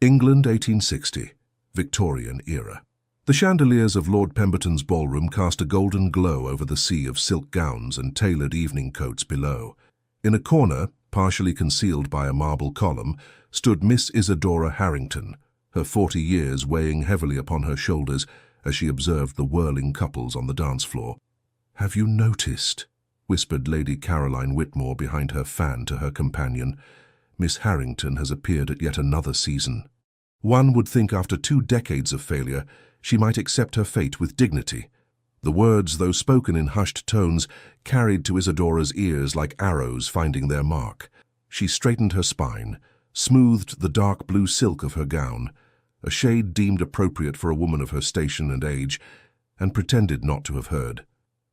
England, 1860, Victorian era. The chandeliers of Lord Pemberton's ballroom cast a golden glow over the sea of silk gowns and tailored evening coats below. In a corner, partially concealed by a marble column, stood Miss Isadora Harrington, her 40 years weighing heavily upon her shoulders as she observed the whirling couples on the dance floor. "Have you noticed?" whispered Lady Caroline Whitmore behind her fan to her companion. "Miss Harrington has appeared at yet another season. One would think after 2 decades of failure, she might accept her fate with dignity." The words, though spoken in hushed tones, carried to Isadora's ears like arrows finding their mark. She straightened her spine, smoothed the dark blue silk of her gown, a shade deemed appropriate for a woman of her station and age, and pretended not to have heard.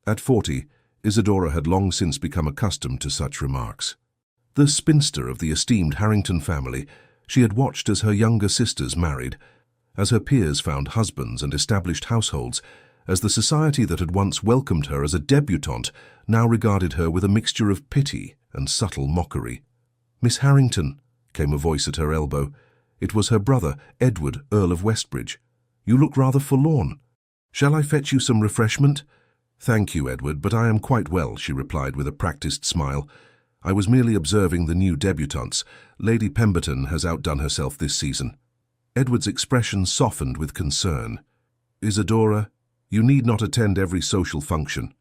At 40, Isadora had long since become accustomed to such remarks. The spinster of the esteemed Harrington family, she had watched as her younger sisters married, as her peers found husbands and established households, as the society that had once welcomed her as a debutante now regarded her with a mixture of pity and subtle mockery. "Miss Harrington," came a voice at her elbow. It was her brother, Edward, Earl of Westbridge. "You look rather forlorn. Shall I fetch you some refreshment?" "Thank you, Edward, but I am quite well," she replied with a practiced smile. "I was merely observing the new debutantes. Lady Pemberton has outdone herself this season." Edward's expression softened with concern. "Isadora, you need not attend every social function.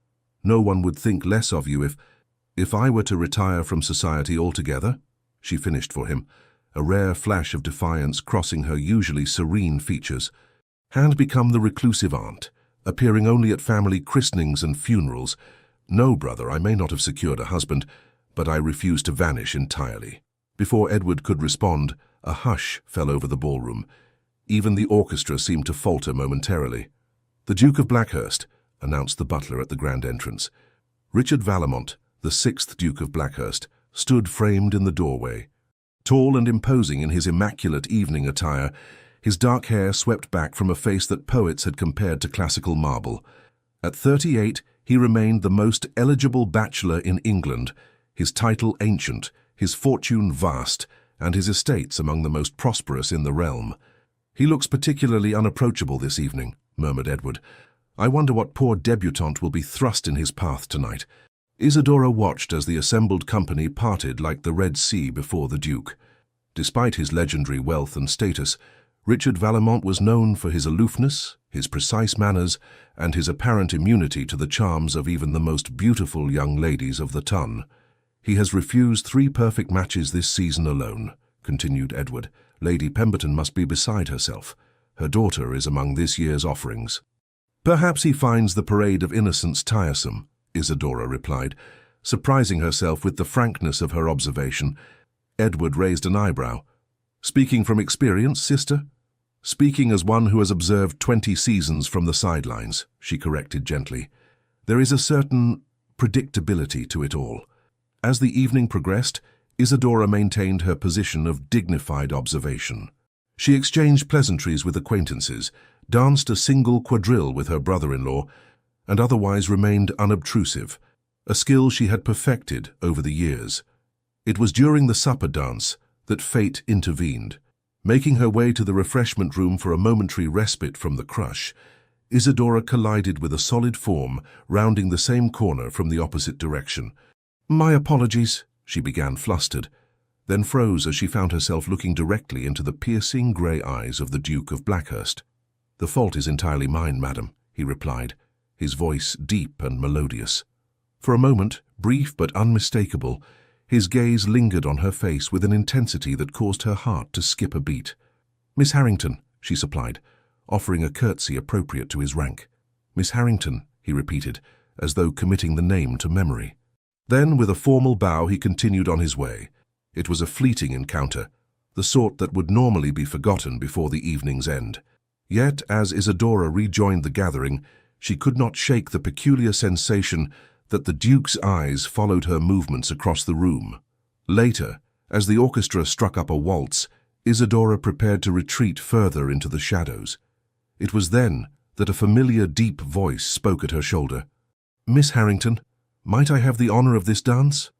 No one would think less of you if I were to retire from society altogether," she finished for him, a rare flash of defiance crossing her usually serene features, "and become the reclusive aunt, appearing only at family christenings and funerals. No, brother, I may not have secured a husband, but I refuse to vanish entirely." Before Edward could respond, a hush fell over the ballroom. Even the orchestra seemed to falter momentarily. "The Duke of Blackhurst," announced the butler at the grand entrance. Richard Vallemont, the 6th Duke of Blackhurst, stood framed in the doorway. Tall and imposing in his immaculate evening attire, his dark hair swept back from a face that poets had compared to classical marble. At 38, he remained the most eligible bachelor in England, his title ancient, his fortune vast, and his estates among the most prosperous in the realm. "He looks particularly unapproachable this evening," murmured Edward. "I wonder what poor debutante will be thrust in his path tonight." Isadora watched as the assembled company parted like the Red Sea before the Duke. Despite his legendary wealth and status, Richard Vallemont was known for his aloofness, his precise manners, and his apparent immunity to the charms of even the most beautiful young ladies of the ton. "He has refused 3 perfect matches this season alone," continued Edward. "Lady Pemberton must be beside herself. Her daughter is among this year's offerings." "Perhaps he finds the parade of innocence tiresome," Isadora replied, surprising herself with the frankness of her observation. Edward raised an eyebrow. "Speaking from experience, sister?" "Speaking as one who has observed 20 seasons from the sidelines," she corrected gently. "There is a certain predictability to it all." As the evening progressed, Isadora maintained her position of dignified observation. She exchanged pleasantries with acquaintances, danced a single quadrille with her brother-in-law, and otherwise remained unobtrusive, a skill she had perfected over the years. It was during the supper dance that fate intervened. Making her way to the refreshment room for a momentary respite from the crush, Isadora collided with a solid form rounding the same corner from the opposite direction. "My apologies," she began, flustered, then froze as she found herself looking directly into the piercing grey eyes of the Duke of Blackhurst. "The fault is entirely mine, madam," he replied, his voice deep and melodious. For a moment, brief but unmistakable, his gaze lingered on her face with an intensity that caused her heart to skip a beat. "Miss Harrington," she supplied, offering a curtsy appropriate to his rank. "Miss Harrington," he repeated, as though committing the name to memory. Then, with a formal bow, he continued on his way. It was a fleeting encounter, the sort that would normally be forgotten before the evening's end. Yet, as Isadora rejoined the gathering, she could not shake the peculiar sensation that the Duke's eyes followed her movements across the room. Later, as the orchestra struck up a waltz, Isadora prepared to retreat further into the shadows. It was then that a familiar deep voice spoke at her shoulder. "Miss Harrington, might I have the honor of this dance?"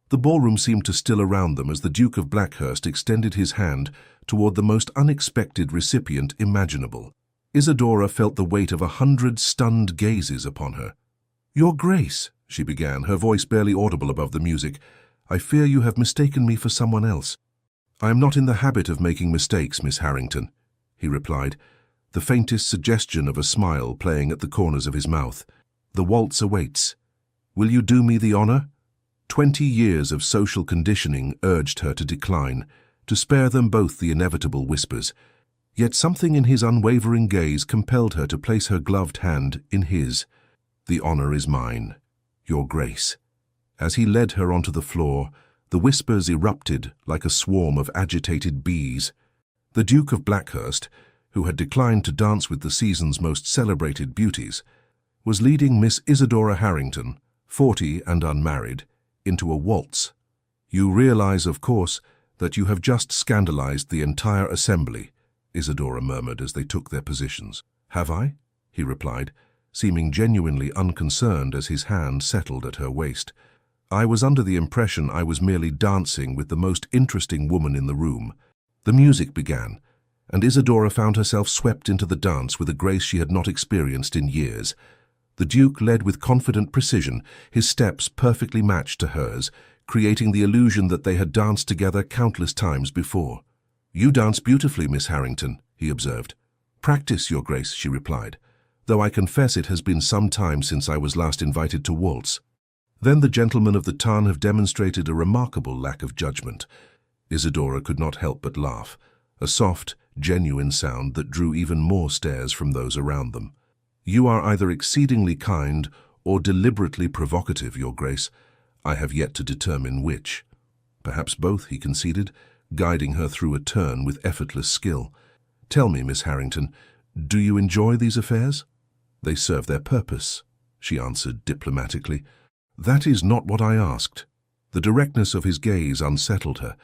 The ballroom seemed to still around them as the Duke of Blackhurst extended his hand toward the most unexpected recipient imaginable. Isadora felt the weight of 100 stunned gazes upon her. "Your Grace," she began, her voice barely audible above the music, "I fear you have mistaken me for someone else." "I am not in the habit of making mistakes, Miss Harrington," he replied, the faintest suggestion of a smile playing at the corners of his mouth. "The waltz awaits. Will you do me the honor?" 20 years of social conditioning urged her to decline, to spare them both the inevitable whispers. Yet something in his unwavering gaze compelled her to place her gloved hand in his. "The honor is mine, Your Grace." As he led her onto the floor, the whispers erupted like a swarm of agitated bees. The Duke of Blackhurst, who had declined to dance with the season's most celebrated beauties, was leading Miss Isadora Harrington, 40 and unmarried, into a waltz. "You realize, of course, that you have just scandalized the entire assembly," Isadora murmured as they took their positions. "Have I?" he replied, seeming genuinely unconcerned as his hand settled at her waist. "I was under the impression I was merely dancing with the most interesting woman in the room." The music began, and Isadora found herself swept into the dance with a grace she had not experienced in years. The Duke led with confident precision, his steps perfectly matched to hers, creating the illusion that they had danced together countless times before. "You dance beautifully, Miss Harrington," he observed. "Practice, Your Grace," she replied, "though I confess it has been some time since I was last invited to waltz." Then the gentlemen of the Tarn have demonstrated a remarkable lack of judgment. Isadora could not help but laugh, a soft, genuine sound that drew even more stares from those around them. "You are either exceedingly kind or deliberately provocative, Your Grace. I have yet to determine which." "Perhaps both," he conceded, guiding her through a turn with effortless skill. "Tell me, Miss Harrington, do you enjoy these affairs?" "They serve their purpose," she answered diplomatically. "That is not what I asked." The directness of his gaze unsettled her.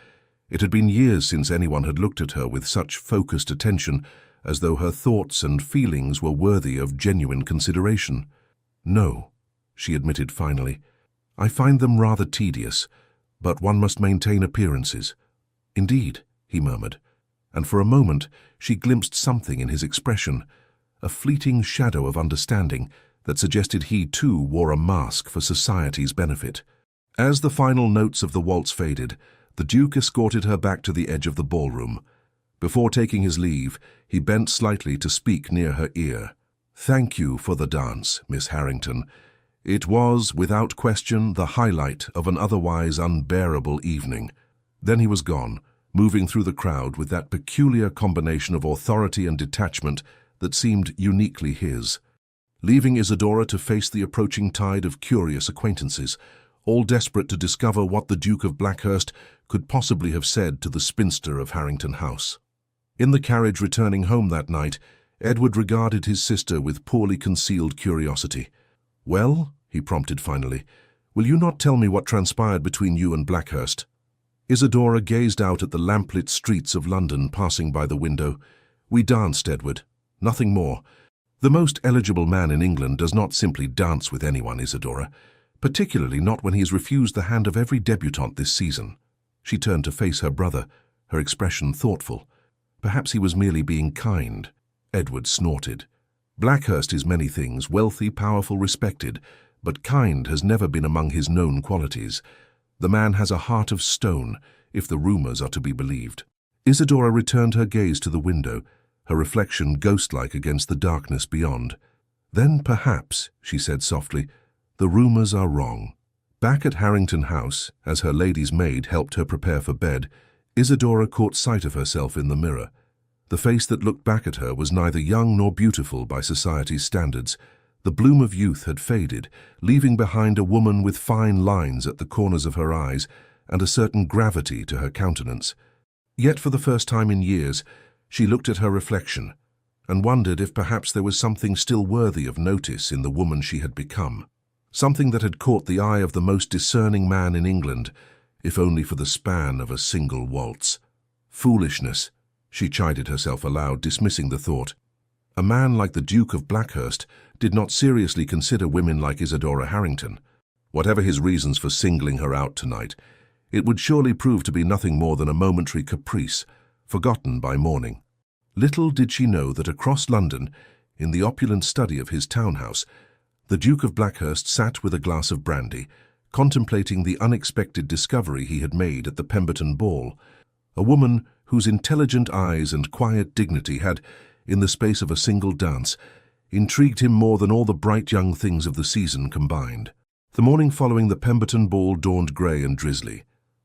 It had been years since anyone had looked at her with such focused attention, as though her thoughts and feelings were worthy of genuine consideration. "No," she admitted finally. "I find them rather tedious, but one must maintain appearances." "Indeed," he murmured, and for a moment she glimpsed something in his expression, a fleeting shadow of understanding that suggested he too wore a mask for society's benefit. As the final notes of the waltz faded, the Duke escorted her back to the edge of the ballroom. Before taking his leave, he bent slightly to speak near her ear. "Thank you for the dance, Miss Harrington. It was, without question, the highlight of an otherwise unbearable evening." Then he was gone, moving through the crowd with that peculiar combination of authority and detachment that seemed uniquely his, leaving Isadora to face the approaching tide of curious acquaintances, all desperate to discover what the Duke of Blackhurst could possibly have said to the spinster of Harrington House. In the carriage returning home that night, Edward regarded his sister with poorly concealed curiosity. "Well," he prompted finally, "will you not tell me what transpired between you and Blackhurst?" Isadora gazed out at the lamplit streets of London passing by the window. "We danced, Edward. Nothing more. The most eligible man in England does not simply dance with anyone, Isadora, particularly not when he has refused the hand of every debutante this season." She turned to face her brother, her expression thoughtful. "Perhaps he was merely being kind." Edward snorted. "Blackhurst is many things, wealthy, powerful, respected, but kind has never been among his known qualities. The man has a heart of stone, if the rumors are to be believed." Isadora returned her gaze to the window, her reflection ghost-like against the darkness beyond. "Then perhaps," she said softly, "the rumors are wrong." Back at Harrington House, as her lady's maid helped her prepare for bed, Isadora caught sight of herself in the mirror. The face that looked back at her was neither young nor beautiful by society's standards. The bloom of youth had faded, leaving behind a woman with fine lines at the corners of her eyes and a certain gravity to her countenance. Yet for the first time in years, she looked at her reflection and wondered if perhaps there was something still worthy of notice in the woman she had become. Something that had caught the eye of the most discerning man in England, if only for the span of a single waltz. Foolishness, she chided herself aloud, dismissing the thought. A man like the Duke of Blackhurst did not seriously consider women like Isadora Harrington. Whatever his reasons for singling her out tonight, it would surely prove to be nothing more than a momentary caprice, forgotten by morning. Little did she know that across London, in the opulent study of his townhouse, the Duke of Blackhurst sat with a glass of brandy, contemplating the unexpected discovery he had made at the Pemberton ball, a woman whose intelligent eyes and quiet dignity had, in the space of a single dance, intrigued him more than all the bright young things of the season combined. The morning following the Pemberton ball dawned grey and drizzly,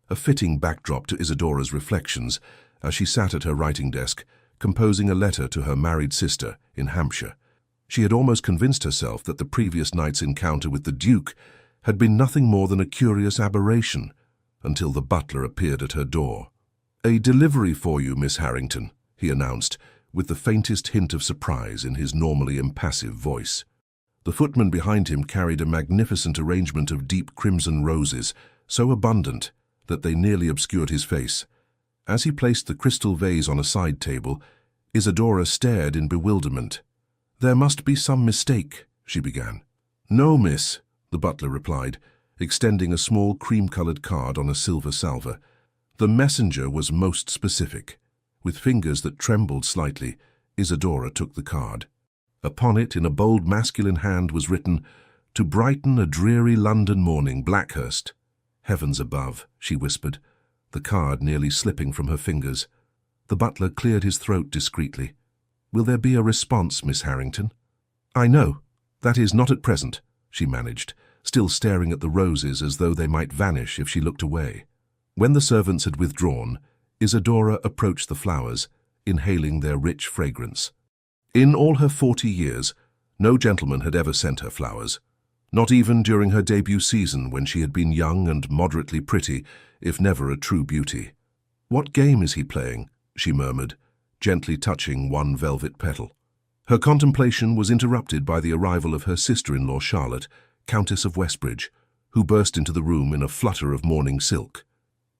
a fitting backdrop to Isadora's reflections as she sat at her writing desk, composing a letter to her married sister in Hampshire. She had almost convinced herself that the previous night's encounter with the Duke had been nothing more than a curious aberration, until the butler appeared at her door. "A delivery for you, Miss Harrington," he announced, with the faintest hint of surprise in his normally impassive voice. The footman behind him carried a magnificent arrangement of deep crimson roses, so abundant that they nearly obscured his face. As he placed the crystal vase on a side table, Isadora stared in bewilderment. "There must be some mistake," she began. "No, miss," the butler replied, extending a small cream-colored card on a silver salver. The messenger was most specific. With fingers that trembled slightly, Isadora took the card. Upon it, in a bold masculine hand, was written, "To brighten a dreary London morning, Blackhurst." "Heavens above," she whispered, the card nearly slipping from her fingers. The butler cleared his throat discreetly. "Will there be a response, Miss Harrington?" "I know. That is, not at present," she managed, still staring at the roses as though they might vanish if she looked away. When the servants had withdrawn, Isadora approached the flowers, inhaling their rich fragrance. In all her 40 years, no gentleman had ever sent her flowers, not even during her debut season when she had been young and moderately pretty, if never a true beauty. "What game is he playing?" she murmured, gently touching one velvet petal. Her contemplation was interrupted by the arrival of her sister-in-law Charlotte, Countess of Westbridge, who burst into the room in a flutter of morning silk.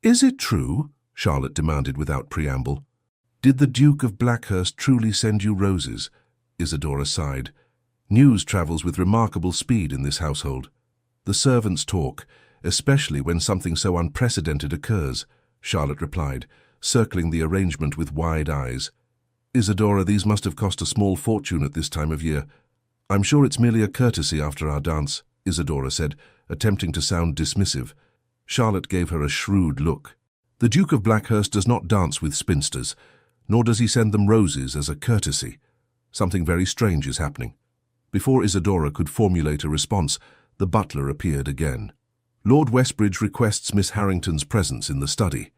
"Is it true?" Charlotte demanded without preamble. "Did the Duke of Blackhurst truly send you roses?" Isadora sighed. "News travels with remarkable speed in this household. The servants talk, especially when something so unprecedented occurs," Charlotte replied, circling the arrangement with wide eyes. "Isadora, these must have cost a small fortune at this time of year." "I'm sure it's merely a courtesy after our dance," Isadora said, attempting to sound dismissive. Charlotte gave her a shrewd look. "The Duke of Blackhurst does not dance with spinsters, nor does he send them roses as a courtesy. Something very strange is happening." Before Isadora could formulate a response, the butler appeared again. "Lord Westbridge requests Miss Harrington's presence in the study."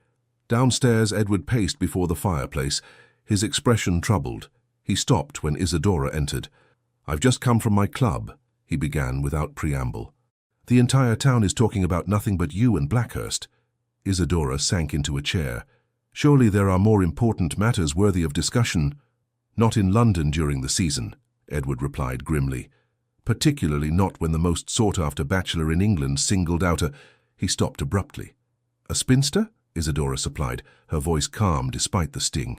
Downstairs, Edward paced before the fireplace, his expression troubled. He stopped when Isadora entered. "I've just come from my club," he began without preamble. "The entire town is talking about nothing but you and Blackhurst." Isadora sank into a chair. "Surely there are more important matters worthy of discussion." "Not in London during the season," Edward replied grimly. "Particularly not when the most sought-after bachelor in England singled out a—" He stopped abruptly. "A spinster?" Isadora supplied, her voice calm despite the sting.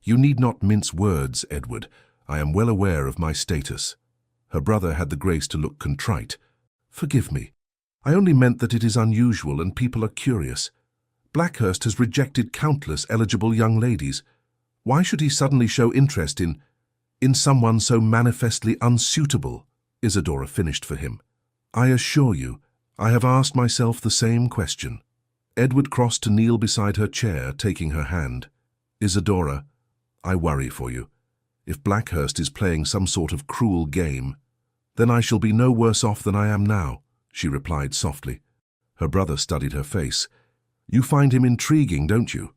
"You need not mince words, Edward. I am well aware of my status." Her brother had the grace to look contrite. "Forgive me. I only meant that it is unusual and people are curious. Blackhurst has rejected countless eligible young ladies. Why should he suddenly show interest in someone so manifestly unsuitable?" Isadora finished for him. "I assure you, I have asked myself the same question." Edward crossed to kneel beside her chair, taking her hand. "Isadora, I worry for you. If Blackhurst is playing some sort of cruel game, then I shall be no worse off than I am now," she replied softly. Her brother studied her face. "You find him intriguing, don't you?"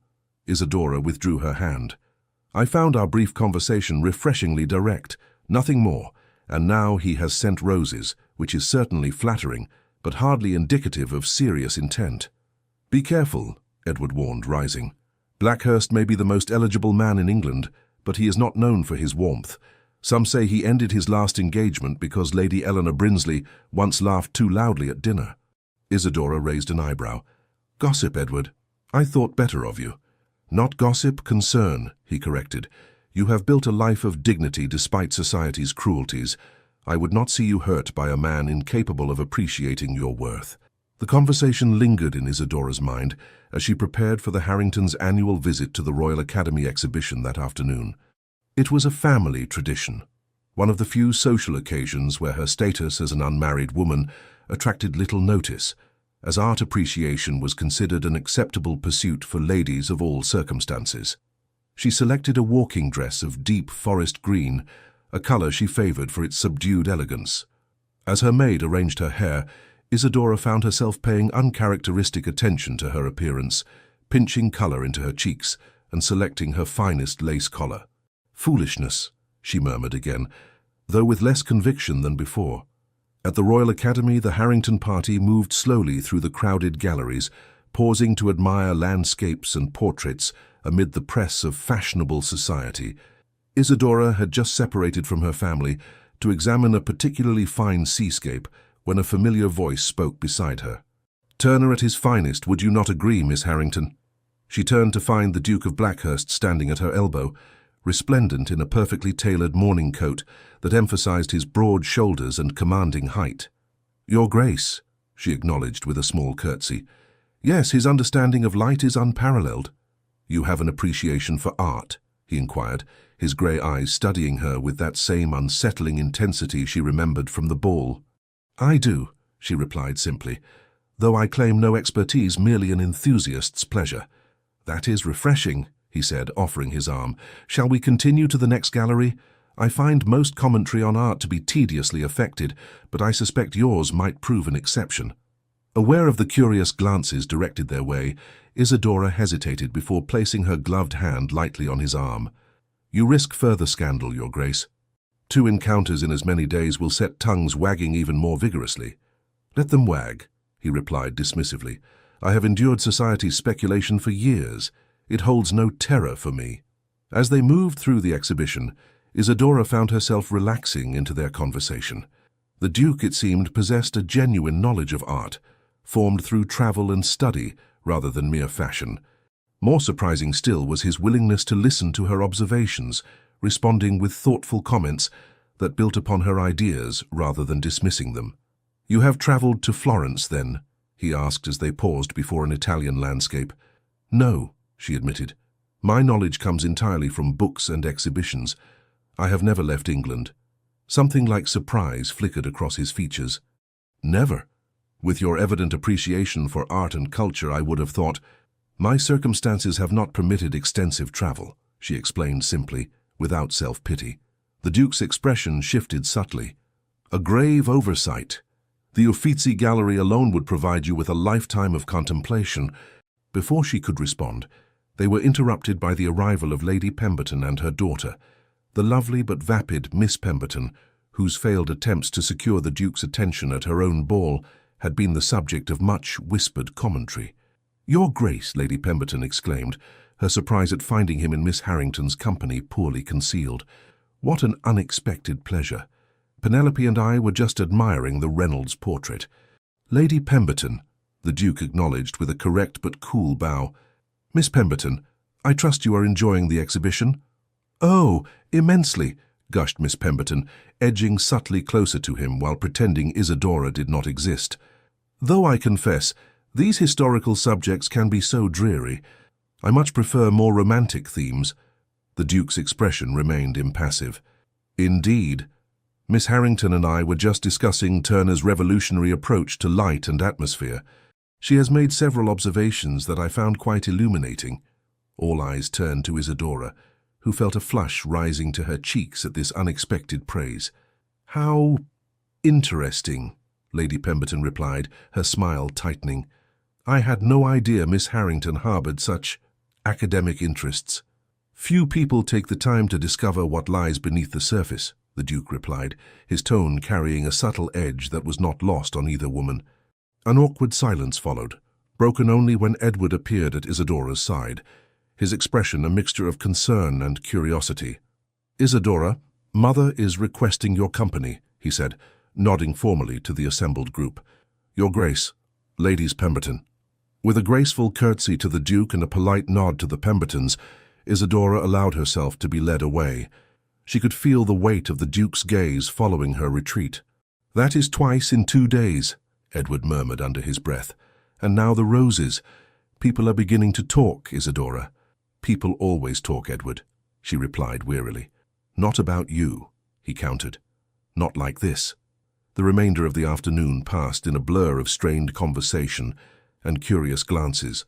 Isadora withdrew her hand. "I found our brief conversation refreshingly direct, nothing more, and now he has sent roses, which is certainly flattering, but hardly indicative of serious intent." "Be careful," Edward warned, rising. "Blackhurst may be the most eligible man in England, but he is not known for his warmth. Some say he ended his last engagement because Lady Eleanor Brinsley once laughed too loudly at dinner." Isadora raised an eyebrow. "Gossip, Edward. I thought better of you." "Not gossip, concern," he corrected. "You have built a life of dignity despite society's cruelties. I would not see you hurt by a man incapable of appreciating your worth." The conversation lingered in Isadora's mind as she prepared for the Harringtons' annual visit to the Royal Academy exhibition that afternoon. It was a family tradition, one of the few social occasions where her status as an unmarried woman attracted little notice, as art appreciation was considered an acceptable pursuit for ladies of all circumstances. She selected a walking dress of deep forest green, a color she favored for its subdued elegance. As her maid arranged her hair, Isadora found herself paying uncharacteristic attention to her appearance, pinching color into her cheeks and selecting her finest lace collar. "Foolishness," she murmured again, though with less conviction than before. At the Royal Academy, the Harrington party moved slowly through the crowded galleries, pausing to admire landscapes and portraits amid the press of fashionable society. Isadora had just separated from her family to examine a particularly fine seascape when a familiar voice spoke beside her. "Turner at his finest, would you not agree, Miss Harrington?" She turned to find the Duke of Blackhurst standing at her elbow, resplendent in a perfectly tailored morning coat that emphasized his broad shoulders and commanding height. "Your Grace," she acknowledged with a small curtsy. "Yes, his understanding of light is unparalleled." "You have an appreciation for art?" he inquired, his grey eyes studying her with that same unsettling intensity she remembered from the ball. "I do," she replied simply, "though I claim no expertise, merely an enthusiast's pleasure." "That is refreshing," he said, offering his arm. "Shall we continue to the next gallery? I find most commentary on art to be tediously affected, but I suspect yours might prove an exception." Aware of the curious glances directed their way, Isadora hesitated before placing her gloved hand lightly on his arm. "You risk further scandal, Your Grace. 2 encounters in as many days will set tongues wagging even more vigorously." "Let them wag," he replied dismissively. "I have endured society's speculation for years. It holds no terror for me." As they moved through the exhibition, Isadora found herself relaxing into their conversation. The Duke, it seemed, possessed a genuine knowledge of art, formed through travel and study rather than mere fashion. More surprising still was his willingness to listen to her observations, responding with thoughtful comments that built upon her ideas rather than dismissing them. "You have traveled to Florence, then?" he asked as they paused before an Italian landscape. "No," she admitted. "My knowledge comes entirely from books and exhibitions. I have never left England." Something like surprise flickered across his features. "Never? With your evident appreciation for art and culture, I would have thought—" "My circumstances have not permitted extensive travel," she explained simply, without self-pity. The Duke's expression shifted subtly. "A grave oversight. The Uffizi Gallery alone would provide you with a lifetime of contemplation." Before she could respond, they were interrupted by the arrival of Lady Pemberton and her daughter, the lovely but vapid Miss Pemberton, whose failed attempts to secure the Duke's attention at her own ball had been the subject of much whispered commentary. "Your Grace," Lady Pemberton exclaimed, her surprise at finding him in Miss Harrington's company poorly concealed. "What an unexpected pleasure. Penelope and I were just admiring the Reynolds portrait." "Lady Pemberton," the Duke acknowledged with a correct but cool bow. "Miss Pemberton, I trust you are enjoying the exhibition?" "Oh, immensely," gushed Miss Pemberton, edging subtly closer to him while pretending Isadora did not exist. "Though I confess, these historical subjects can be so dreary. I much prefer more romantic themes." The Duke's expression remained impassive. "Indeed. Miss Harrington and I were just discussing Turner's revolutionary approach to light and atmosphere. She has made several observations that I found quite illuminating." All eyes turned to Isadora, who felt a flush rising to her cheeks at this unexpected praise. "How interesting," Lady Pemberton replied, her smile tightening. "I had no idea Miss Harrington harbored such academic interests." "Few people take the time to discover what lies beneath the surface," the Duke replied, his tone carrying a subtle edge that was not lost on either woman. An awkward silence followed, broken only when Edward appeared at Isadora's side, his expression a mixture of concern and curiosity. "Isadora, Mother is requesting your company," he said, nodding formally to the assembled group. "Your Grace, Ladies Pemberton." With a graceful curtsy to the Duke and a polite nod to the Pembertons, Isadora allowed herself to be led away. She could feel the weight of the Duke's gaze following her retreat. "That is twice in 2 days," Edward murmured under his breath. And now the roses. People are beginning to talk, Isadora. People always talk, Edward, she replied wearily. Not about you, he countered. Not like this. The remainder of the afternoon passed in a blur of strained conversation and curious glances.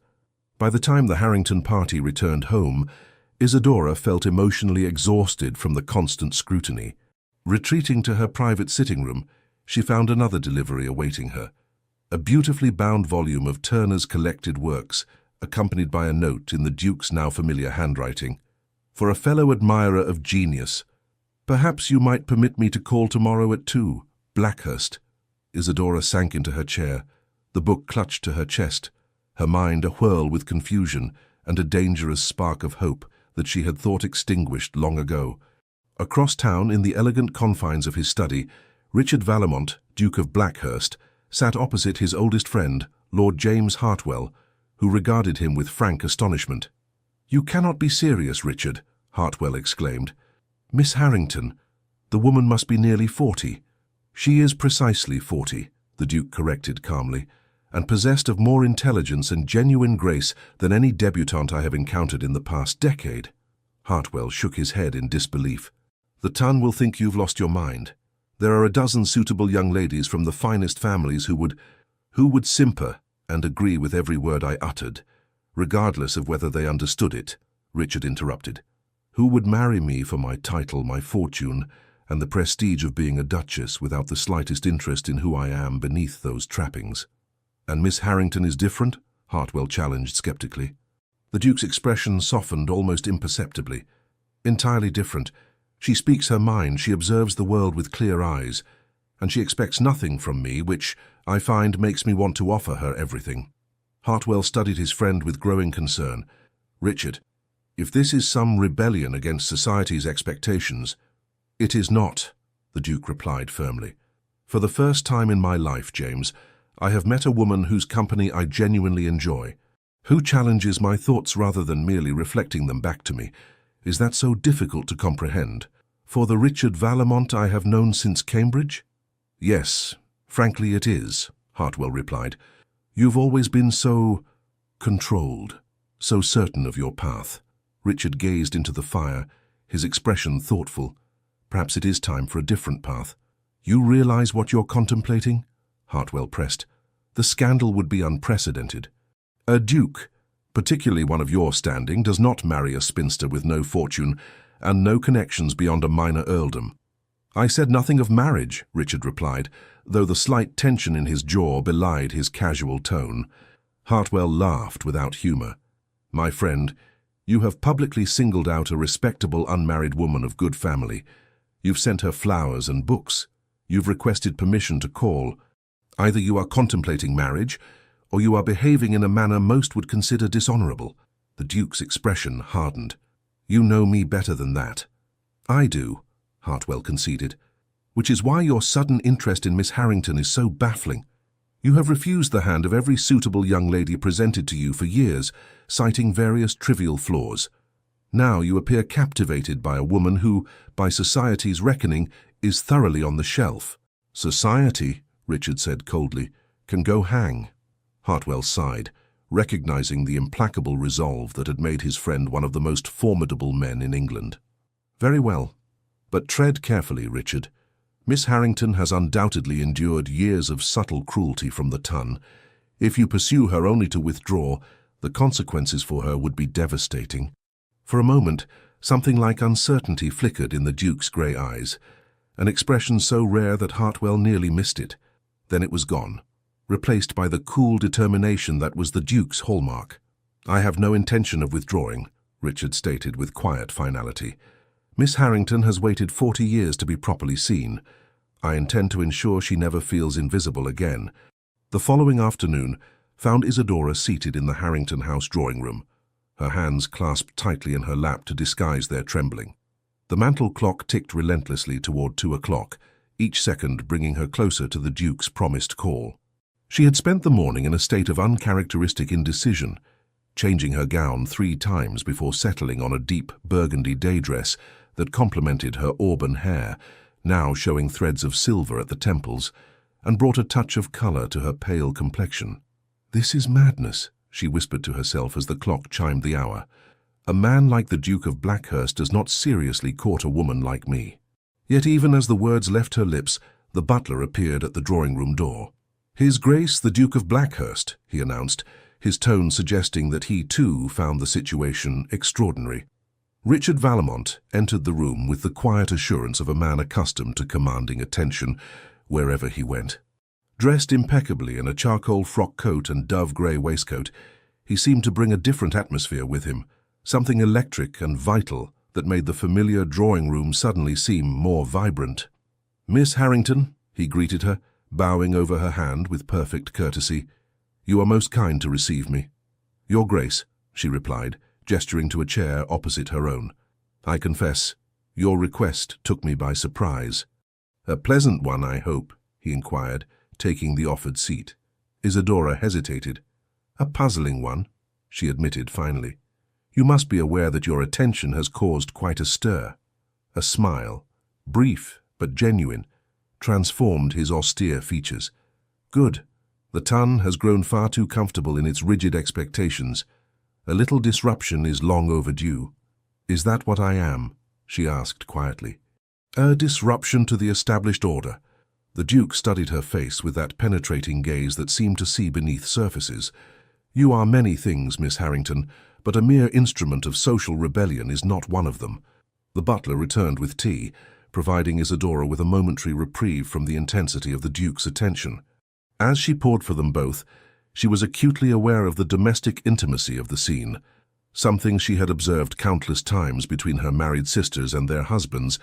By the time the Harrington party returned home, Isadora felt emotionally exhausted from the constant scrutiny. Retreating to her private sitting room, she found another delivery awaiting her. A beautifully bound volume of Turner's collected works, accompanied by a note in the Duke's now familiar handwriting. For a fellow admirer of genius, perhaps you might permit me to call tomorrow at 2, Blackhurst. Isadora sank into her chair, the book clutched to her chest, her mind a-whirl with confusion and a dangerous spark of hope that she had thought extinguished long ago. Across town, in the elegant confines of his study, Richard Vallemont, Duke of Blackhurst, sat opposite his oldest friend, Lord James Hartwell, who regarded him with frank astonishment. "You cannot be serious, Richard," Hartwell exclaimed. "Miss Harrington, the woman must be nearly 40. "She is precisely 40, the Duke corrected calmly, "and possessed of more intelligence and genuine grace than any debutante I have encountered in the past decade." Hartwell shook his head in disbelief. "The ton will think you've lost your mind. There are a dozen suitable young ladies from the finest families who would simper and agree with every word I uttered, regardless of whether they understood it," Richard interrupted. "Who would marry me for my title, my fortune, and the prestige of being a duchess without the slightest interest in who I am beneath those trappings?" "And Miss Harrington is different?" Hartwell challenged skeptically. The Duke's expression softened almost imperceptibly. "Entirely different. She speaks her mind, she observes the world with clear eyes, and she expects nothing from me, which, I find, makes me want to offer her everything." Hartwell studied his friend with growing concern. "Richard, if this is some rebellion against society's expectations—" "It is not," the Duke replied firmly. "For the first time in my life, James, I have met a woman whose company I genuinely enjoy, who challenges my thoughts rather than merely reflecting them back to me. Is that so difficult to comprehend? For the Richard Vallemont I have known since Cambridge?" "Yes, frankly it is," Hartwell replied. "You've always been so controlled, so certain of your path." Richard gazed into the fire, his expression thoughtful. "Perhaps it is time for a different path." "You realize what you're contemplating?" Hartwell pressed. "The scandal would be unprecedented. A duke, particularly one of your standing, does not marry a spinster with no fortune and no connections beyond a minor earldom." "I said nothing of marriage," Richard replied, though the slight tension in his jaw belied his casual tone. Hartwell laughed without humor. "My friend, you have publicly singled out a respectable unmarried woman of good family. You've sent her flowers and books. You've requested permission to call. Either you are contemplating marriage, or you are behaving in a manner most would consider dishonorable." The Duke's expression hardened. "You know me better than that." "I do," Hartwell conceded, "which is why your sudden interest in Miss Harrington is so baffling. You have refused the hand of every suitable young lady presented to you for years, citing various trivial flaws. Now you appear captivated by a woman who, by society's reckoning, is thoroughly on the shelf." "Society," Richard said coldly, "can go hang." Hartwell sighed, recognizing the implacable resolve that had made his friend one of the most formidable men in England. "Very well. But tread carefully, Richard. Miss Harrington has undoubtedly endured years of subtle cruelty from the ton. If you pursue her only to withdraw, the consequences for her would be devastating." For a moment, something like uncertainty flickered in the Duke's grey eyes, an expression so rare that Hartwell nearly missed it. Then it was gone, replaced by the cool determination that was the Duke's hallmark. "I have no intention of withdrawing," Richard stated with quiet finality. "Miss Harrington has waited 40 years to be properly seen. I intend to ensure she never feels invisible again." The following afternoon found Isadora seated in the Harrington House drawing-room, her hands clasped tightly in her lap to disguise their trembling. The mantel clock ticked relentlessly toward 2 o'clock, each second bringing her closer to the Duke's promised call. She had spent the morning in a state of uncharacteristic indecision, changing her gown 3 times before settling on a deep burgundy day dress that complemented her auburn hair, now showing threads of silver at the temples, and brought a touch of colour to her pale complexion. "This is madness," she whispered to herself as the clock chimed the hour. "A man like the Duke of Blackhurst does not seriously court a woman like me." Yet even as the words left her lips, the butler appeared at the drawing-room door. "His Grace the Duke of Blackhurst," he announced, his tone suggesting that he too found the situation extraordinary. Richard Vallemont entered the room with the quiet assurance of a man accustomed to commanding attention wherever he went. Dressed impeccably in a charcoal frock coat and dove-grey waistcoat, he seemed to bring a different atmosphere with him, something electric and vital that made the familiar drawing-room suddenly seem more vibrant. "Miss Harrington," he greeted her, bowing over her hand with perfect courtesy. "You are most kind to receive me." "Your Grace," she replied, gesturing to a chair opposite her own. "I confess, your request took me by surprise." "A pleasant one, I hope?" he inquired, taking the offered seat. Isadora hesitated. "A puzzling one," she admitted finally. "You must be aware that your attention has caused quite a stir." A smile, brief but genuine, transformed his austere features. "Good. The ton has grown far too comfortable in its rigid expectations. A little disruption is long overdue." "Is that what I am?" she asked quietly. "A disruption to the established order." The Duke studied her face with that penetrating gaze that seemed to see beneath surfaces. "You are many things, Miss Harrington, but a mere instrument of social rebellion is not one of them." The butler returned with tea, providing Isadora with a momentary reprieve from the intensity of the Duke's attention. As she poured for them both, she was acutely aware of the domestic intimacy of the scene, something she had observed countless times between her married sisters and their husbands,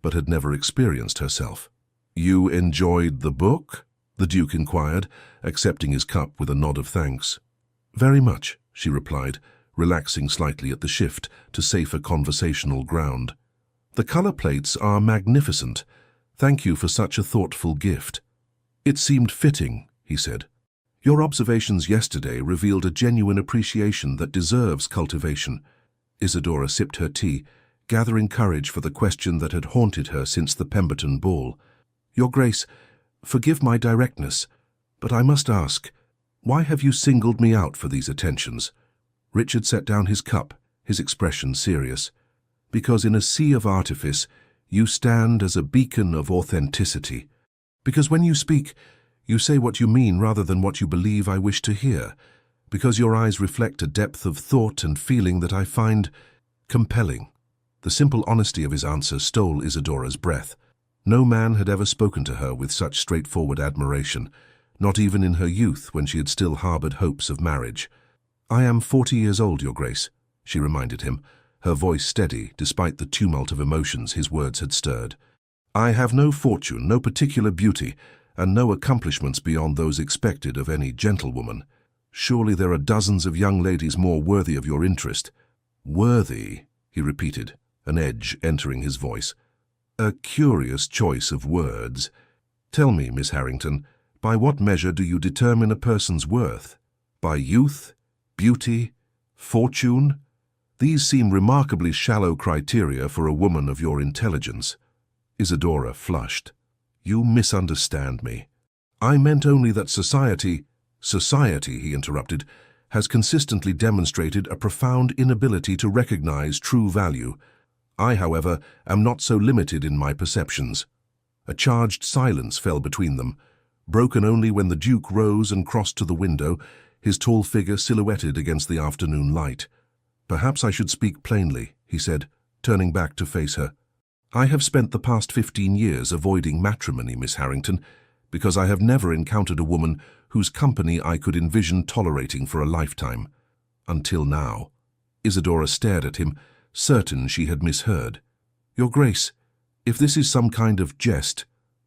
but had never experienced herself. "You enjoyed the book?" the Duke inquired, accepting his cup with a nod of thanks. "Very much," she replied, relaxing slightly at the shift to safer conversational ground. "The color plates are magnificent. Thank you for such a thoughtful gift." "It seemed fitting," he said. "Your observations yesterday revealed a genuine appreciation that deserves cultivation." Isadora sipped her tea, gathering courage for the question that had haunted her since the Pemberton ball. "Your Grace, forgive my directness, but I must ask, why have you singled me out for these attentions?" Richard set down his cup, his expression serious. "Because in a sea of artifice, you stand as a beacon of authenticity. Because when you speak, you say what you mean rather than what you believe I wish to hear. Because your eyes reflect a depth of thought and feeling that I find compelling." The simple honesty of his answer stole Isadora's breath. No man had ever spoken to her with such straightforward admiration, not even in her youth when she had still harbored hopes of marriage. "I am 40 years old, Your Grace," she reminded him, her voice steady despite the tumult of emotions his words had stirred. "I have no fortune, no particular beauty, and no accomplishments beyond those expected of any gentlewoman. Surely there are dozens of young ladies more worthy of your interest." "Worthy," he repeated, an edge entering his voice. "A curious choice of words. Tell me, Miss Harrington, by what measure do you determine a person's worth? By youth, beauty, fortune? These seem remarkably shallow criteria for a woman of your intelligence." Isadora flushed. "You misunderstand me. I meant only that society," he interrupted, "has consistently demonstrated a profound inability to recognize true value. I, however, am not so limited in my perceptions." A charged silence fell between them, broken only when the Duke rose and crossed to the window, his tall figure silhouetted against the afternoon light. "Perhaps I should speak plainly," he said, turning back to face her. "I have spent the past 15 years avoiding matrimony, Miss Harrington, because I have never encountered a woman whose company I could envision tolerating for a lifetime. Until now." Isadora stared at him, certain she had misheard. "Your Grace, if this is some kind of jest—"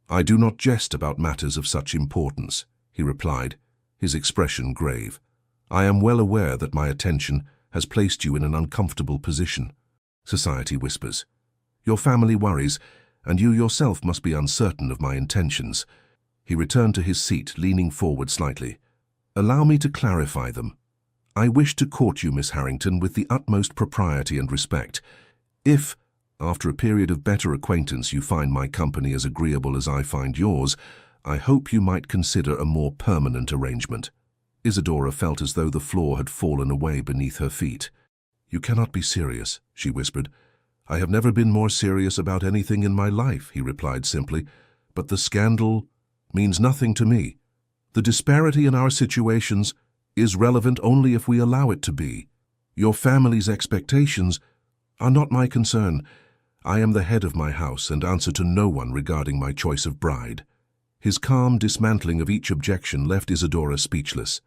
"I do not jest about matters of such importance," he replied, his expression grave. "I am well aware that my attention has placed you in an uncomfortable position. Society whispers. Your family worries, and you yourself must be uncertain of my intentions." He returned to his seat, leaning forward slightly. "Allow me to clarify them. I wish to court you, Miss Harrington, with the utmost propriety and respect. If, after a period of better acquaintance, you find my company as agreeable as I find yours, I hope you might consider a more permanent arrangement." Isidora felt as though the floor had fallen away beneath her feet. "You cannot be serious," she whispered. "I have never been more serious about anything in my life," he replied simply. "But the scandal means nothing to me. The disparity in our situations is relevant only if we allow it to be. Your family's expectations are not my concern. I am the head of my house and answer to no one regarding my choice of bride." His calm dismantling of each objection left Isidora speechless.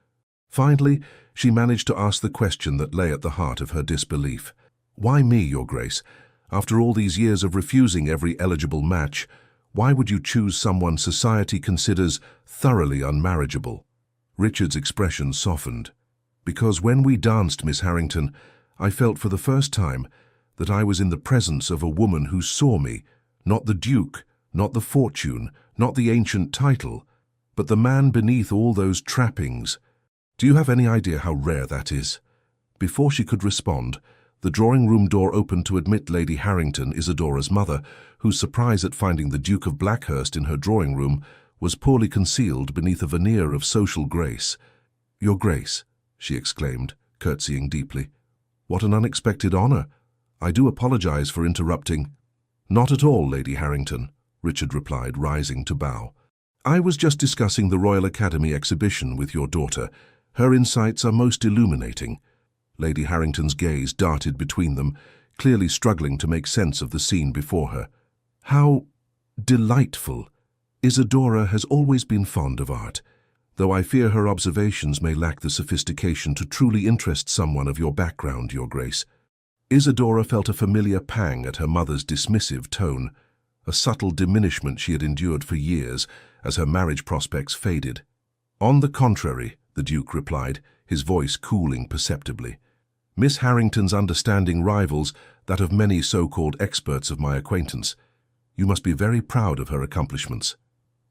Finally, she managed to ask the question that lay at the heart of her disbelief. "Why me, Your Grace? After all these years of refusing every eligible match, why would you choose someone society considers thoroughly unmarriageable?" Richard's expression softened. "Because when we danced, Miss Harrington, I felt for the first time that I was in the presence of a woman who saw me, not the Duke, not the fortune, not the ancient title, but the man beneath all those trappings. Do you have any idea how rare that is?" Before she could respond, the drawing-room door opened to admit Lady Harrington, Isidora's mother, whose surprise at finding the Duke of Blackhurst in her drawing-room was poorly concealed beneath a veneer of social grace. "Your Grace," she exclaimed, curtsying deeply. "What an unexpected honor! I do apologize for interrupting." "Not at all, Lady Harrington," Richard replied, rising to bow. "I was just discussing the Royal Academy exhibition with your daughter. Her insights are most illuminating." Lady Harrington's gaze darted between them, clearly struggling to make sense of the scene before her. "How delightful! Isidora has always been fond of art, though I fear her observations may lack the sophistication to truly interest someone of your background, Your Grace." Isidora felt a familiar pang at her mother's dismissive tone, a subtle diminishment she had endured for years as her marriage prospects faded. "On the contrary," the Duke replied, his voice cooling perceptibly. "Miss Harrington's understanding rivals that of many so-called experts of my acquaintance. You must be very proud of her accomplishments."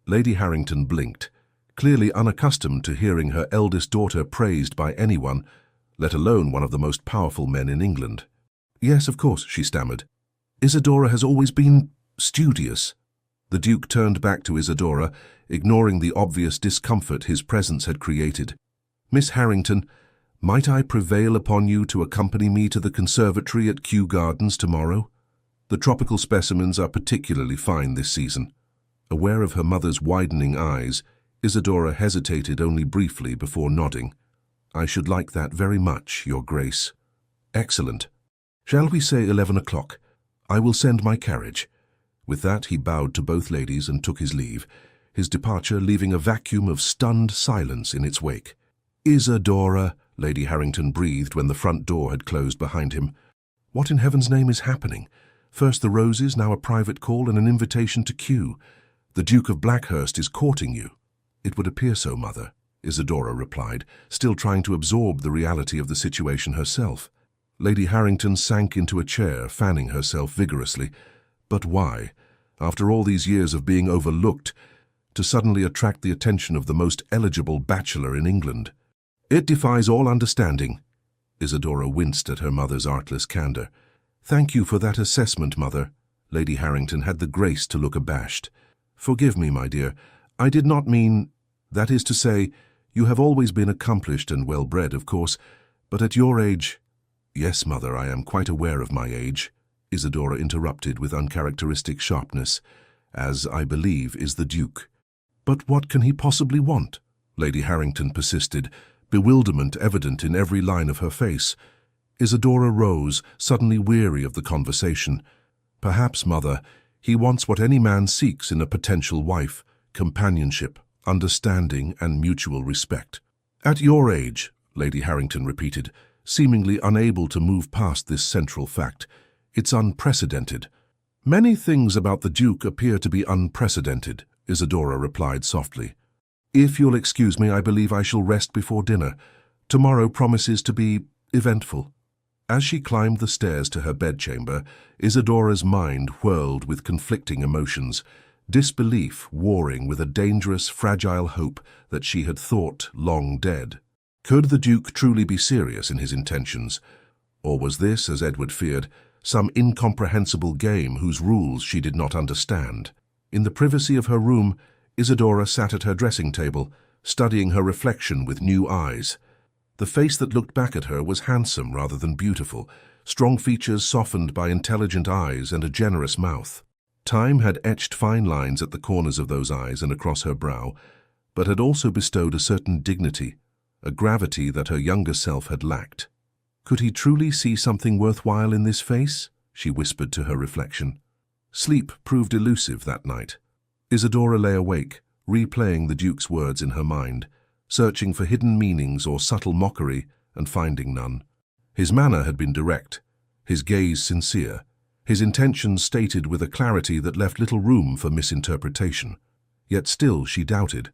Lady Harrington blinked, clearly unaccustomed to hearing her eldest daughter praised by anyone, let alone one of the most powerful men in England. "Yes, of course," she stammered. "Isidora has always been studious." The Duke turned back to Isidora, ignoring the obvious discomfort his presence had created. "Miss Harrington, might I prevail upon you to accompany me to the conservatory at Kew Gardens tomorrow? The tropical specimens are particularly fine this season." Aware of her mother's widening eyes, Isidora hesitated only briefly before nodding. "I should like that very much, Your Grace." "Excellent. Shall we say 11 o'clock? I will send my carriage." With that, he bowed to both ladies and took his leave, his departure leaving a vacuum of stunned silence in its wake. "Isidora," Lady Harrington breathed when the front door had closed behind him. "What in heaven's name is happening? First the roses, now a private call and an invitation to Kew. The Duke of Blackhurst is courting you." "It would appear so, Mother," Isidora replied, still trying to absorb the reality of the situation herself. Lady Harrington sank into a chair, fanning herself vigorously. But why, after all these years of being overlooked, to suddenly attract the attention of the most eligible bachelor in England? "It defies all understanding." Isidora winced at her mother's artless candor. "Thank you for that assessment, Mother." Lady Harrington had the grace to look abashed. "Forgive me, my dear. I did not mean... That is to say, you have always been accomplished and well-bred, of course, but at your age—" "Yes, Mother, I am quite aware of my age," Isidora interrupted with uncharacteristic sharpness, "as, I believe, is the Duke." "But what can he possibly want?" Lady Harrington persisted, bewilderment evident in every line of her face. Isidora rose, suddenly weary of the conversation. "Perhaps, Mother, he wants what any man seeks in a potential wife: companionship, understanding, and mutual respect." "At your age," Lady Harrington repeated, seemingly unable to move past this central fact. "It's unprecedented." "Many things about the Duke appear to be unprecedented," Isidora replied softly. "If you'll excuse me, I believe I shall rest before dinner. Tomorrow promises to be eventful." As she climbed the stairs to her bedchamber, Isidora's mind whirled with conflicting emotions, disbelief warring with a dangerous, fragile hope that she had thought long dead. Could the Duke truly be serious in his intentions? Or was this, as Edward feared, some incomprehensible game whose rules she did not understand? In the privacy of her room, Isadora sat at her dressing table, studying her reflection with new eyes. The face that looked back at her was handsome rather than beautiful, strong features softened by intelligent eyes and a generous mouth. Time had etched fine lines at the corners of those eyes and across her brow, but had also bestowed a certain dignity, a gravity that her younger self had lacked. Could he truly see something worthwhile in this face? She whispered to her reflection. Sleep proved elusive that night. Isadora lay awake, replaying the Duke's words in her mind, searching for hidden meanings or subtle mockery and finding none. His manner had been direct, his gaze sincere, his intentions stated with a clarity that left little room for misinterpretation. Yet still she doubted.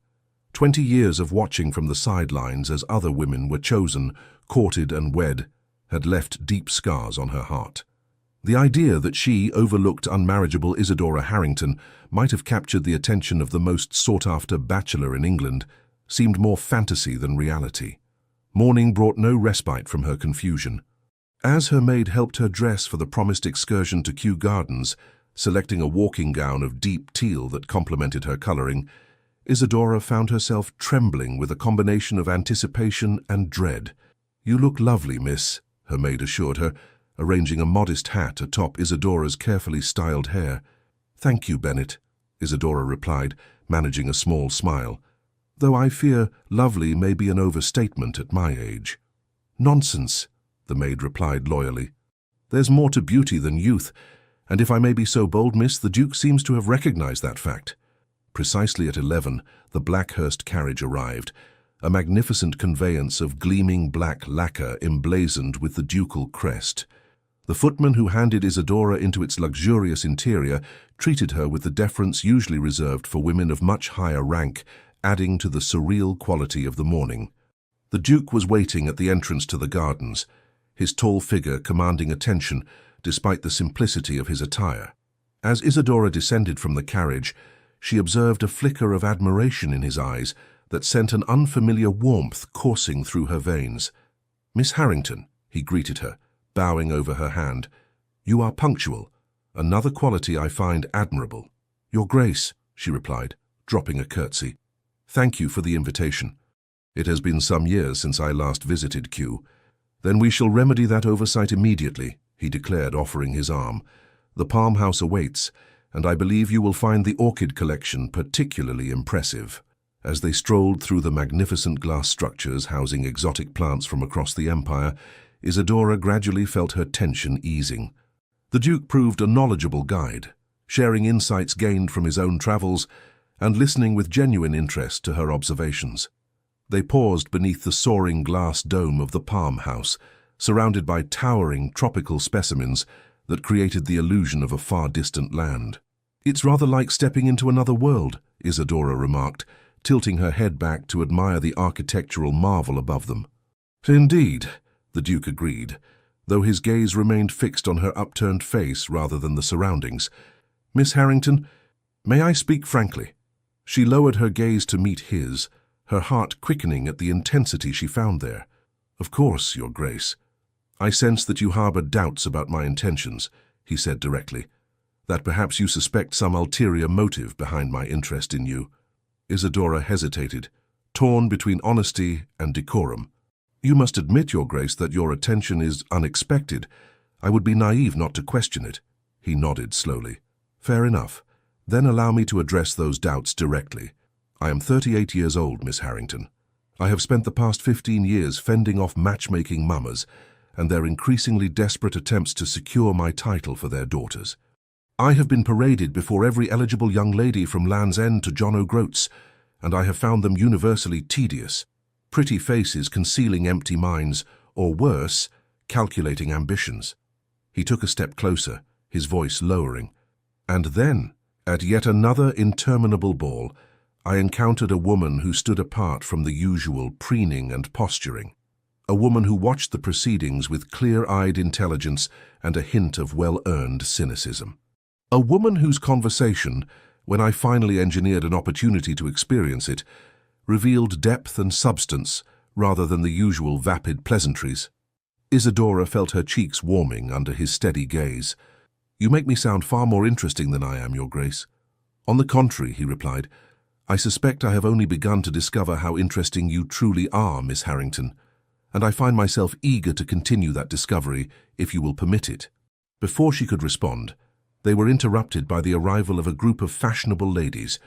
20 years of watching from the sidelines as other women were chosen, courted and wed, had left deep scars on her heart. The idea that she, overlooked unmarriageable Isadora Harrington, might have captured the attention of the most sought-after bachelor in England seemed more fantasy than reality. Morning brought no respite from her confusion. As her maid helped her dress for the promised excursion to Kew Gardens, selecting a walking gown of deep teal that complemented her colouring, Isadora found herself trembling with a combination of anticipation and dread. "You look lovely, miss," her maid assured her, arranging a modest hat atop Isadora's carefully styled hair. "Thank you, Bennet," Isadora replied, managing a small smile, "though I fear lovely may be an overstatement at my age." "Nonsense," the maid replied loyally. "There's more to beauty than youth, and if I may be so bold, miss, the Duke seems to have recognized that fact." Precisely at 11, the Blackhurst carriage arrived, a magnificent conveyance of gleaming black lacquer emblazoned with the ducal crest. The footman who handed Isadora into its luxurious interior treated her with the deference usually reserved for women of much higher rank, adding to the surreal quality of the morning. The Duke was waiting at the entrance to the gardens, his tall figure commanding attention despite the simplicity of his attire. As Isadora descended from the carriage, she observed a flicker of admiration in his eyes that sent an unfamiliar warmth coursing through her veins. "Miss Harrington," he greeted her, bowing over her hand. "You are punctual, another quality I find admirable." "Your Grace," she replied, dropping a curtsy. "Thank you for the invitation. It has been some years since I last visited Kew." "Then we shall remedy that oversight immediately," he declared, offering his arm. "The Palm House awaits, and I believe you will find the orchid collection particularly impressive." As they strolled through the magnificent glass structures housing exotic plants from across the empire, Isadora gradually felt her tension easing. The Duke proved a knowledgeable guide, sharing insights gained from his own travels and listening with genuine interest to her observations. They paused beneath the soaring glass dome of the Palm House, surrounded by towering tropical specimens that created the illusion of a far-distant land. "It's rather like stepping into another world," Isadora remarked, tilting her head back to admire the architectural marvel above them. "Indeed," the Duke agreed, though his gaze remained fixed on her upturned face rather than the surroundings. "Miss Harrington, may I speak frankly?" She lowered her gaze to meet his, her heart quickening at the intensity she found there. "Of course, Your Grace. I sense that you harbor doubts about my intentions," he said directly, "that perhaps you suspect some ulterior motive behind my interest in you." Isadora hesitated, torn between honesty and decorum. "You must admit, Your Grace, that your attention is unexpected. I would be naive not to question it." He nodded slowly. "Fair enough. Then allow me to address those doubts directly. I am 38 years old, Miss Harrington. I have spent the past 15 years fending off matchmaking mamas and their increasingly desperate attempts to secure my title for their daughters. I have been paraded before every eligible young lady from Land's End to John O'Groats, and I have found them universally tedious. Pretty faces concealing empty minds, or worse, calculating ambitions." He took a step closer, his voice lowering. "And then, at yet another interminable ball, I encountered a woman who stood apart from the usual preening and posturing. A woman who watched the proceedings with clear-eyed intelligence and a hint of well-earned cynicism. A woman whose conversation, when I finally engineered an opportunity to experience it, revealed depth and substance rather than the usual vapid pleasantries." Isadora felt her cheeks warming under his steady gaze. "You make me sound far more interesting than I am, Your Grace." "On the contrary," he replied, I suspect I have only begun to discover how interesting you truly are, Miss Harrington, and I find myself eager to continue that discovery if you will permit it." Before she could respond, they were interrupted by the arrival of a group of fashionable ladies,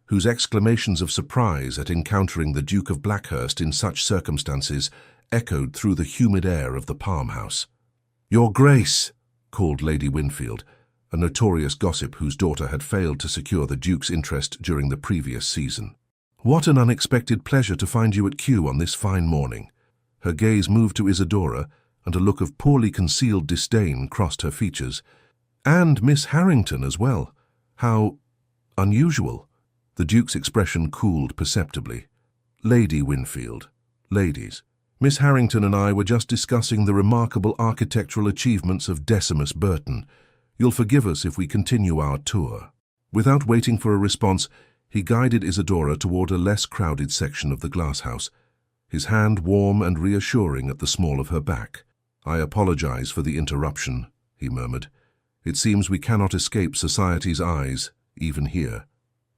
whose exclamations of surprise at encountering the Duke of Blackhurst in such circumstances echoed through the humid air of the Palm House. "Your Grace," called Lady Winfield, a notorious gossip whose daughter had failed to secure the Duke's interest during the previous season. "What an unexpected pleasure to find you at Kew on this fine morning." Her gaze moved to Isadora, and a look of poorly concealed disdain crossed her features. "And Miss Harrington as well. How unusual." The Duke's expression cooled perceptibly. "Lady Winfield, ladies, Miss Harrington and I were just discussing the remarkable architectural achievements of Decimus Burton. You'll forgive us if we continue our tour." Without waiting for a response, he guided Isadora toward a less crowded section of the glasshouse, his hand warm and reassuring at the small of her back. "I apologize for the interruption," he murmured. "It seems we cannot escape society's eyes, even here."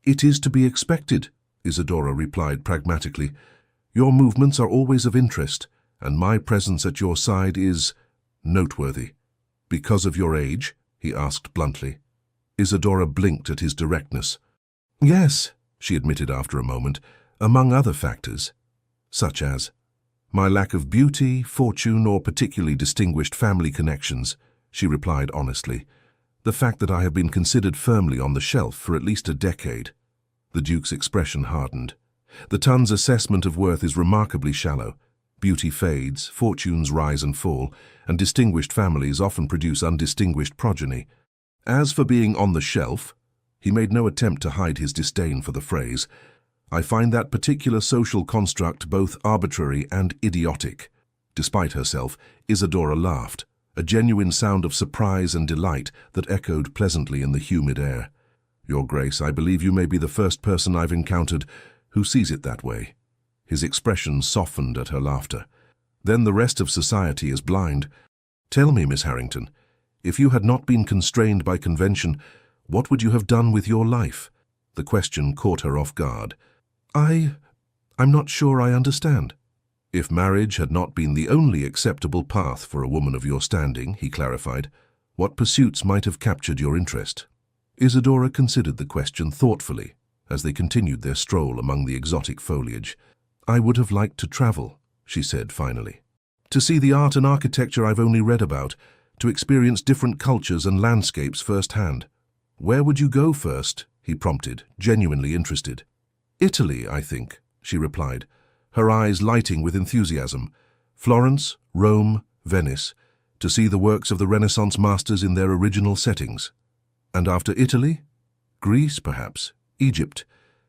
"It is to be expected," Isadora replied pragmatically. "Your movements are always of interest, and my presence at your side is noteworthy." "Because of your age?" he asked bluntly. Isadora blinked at his directness. "Yes," she admitted after a moment, "among other factors." "Such as?" "My lack of beauty, fortune, or particularly distinguished family connections," she replied honestly. "The fact that I have been considered firmly on the shelf for at least a decade." The Duke's expression hardened. "The Tun's assessment of worth is remarkably shallow. Beauty fades, fortunes rise and fall, and distinguished families often produce undistinguished progeny. As for being on the shelf," he made no attempt to hide his disdain for the phrase, "I find that particular social construct both arbitrary and idiotic." Despite herself, Isadora laughed, a genuine sound of surprise and delight that echoed pleasantly in the humid air. "Your Grace, I believe you may be the first person I've encountered who sees it that way." His expression softened at her laughter. "Then the rest of society is blind. Tell me, Miss Harrington, if you had not been constrained by convention, what would you have done with your life?" The question caught her off guard. I'm not sure I understand." "If marriage had not been the only acceptable path for a woman of your standing," he clarified, "what pursuits might have captured your interest?" Isadora considered the question thoughtfully as they continued their stroll among the exotic foliage. "I would have liked to travel," she said finally. "To see the art and architecture I've only read about, to experience different cultures and landscapes firsthand." "Where would you go first?" he prompted, genuinely interested. "Italy, I think," she replied, her eyes lighting with enthusiasm. "Florence, Rome, Venice, to see the works of the Renaissance masters in their original settings." "And after Italy?" "Greece, perhaps. Egypt.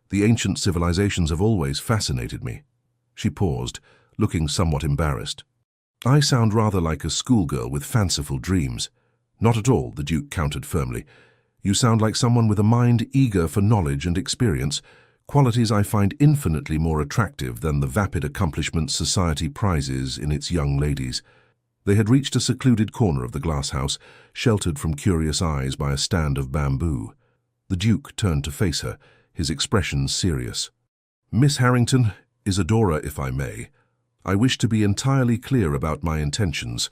The ancient civilizations have always fascinated me." She paused, looking somewhat embarrassed. "I sound rather like a schoolgirl with fanciful dreams." "Not at all," the Duke countered firmly. "You sound like someone with a mind eager for knowledge and experience, qualities I find infinitely more attractive than the vapid accomplishments society prizes in its young ladies." They had reached a secluded corner of the glasshouse, sheltered from curious eyes by a stand of bamboo. The Duke turned to face her, his expression serious. "Miss Harrington, Isadora, if I may, I wish to be entirely clear about my intentions.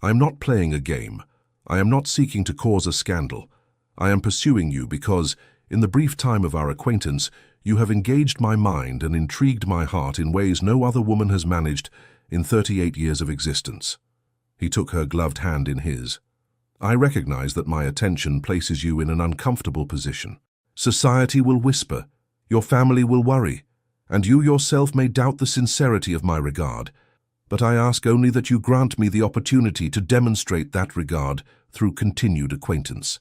I am not playing a game. I am not seeking to cause a scandal. I am pursuing you because, in the brief time of our acquaintance, you have engaged my mind and intrigued my heart in ways no other woman has managed in 38 years of existence." He took her gloved hand in his. "I recognize that my attention places you in an uncomfortable position. Society will whisper, your family will worry, and you yourself may doubt the sincerity of my regard. But I ask only that you grant me the opportunity to demonstrate that regard through continued acquaintance."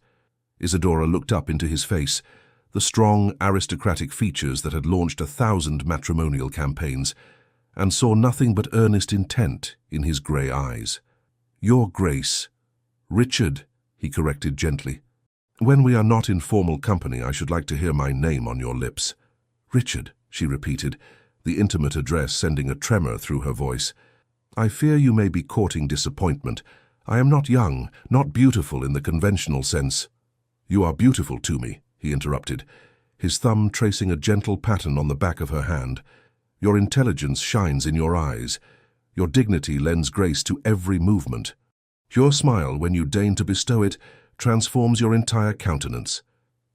Isadora looked up into his face, the strong, aristocratic features that had launched 1,000 matrimonial campaigns, and saw nothing but earnest intent in his grey eyes. "Your Grace." "Richard," he corrected gently. "When we are not in formal company, I should like to hear my name on your lips." "Richard," she repeated, the intimate address sending a tremor through her voice. "I fear you may be courting disappointment. I am not young, not beautiful in the conventional sense." "You are beautiful to me," he interrupted, his thumb tracing a gentle pattern on the back of her hand. "Your intelligence shines in your eyes. Your dignity lends grace to every movement. Your smile, when you deign to bestow it, transforms your entire countenance."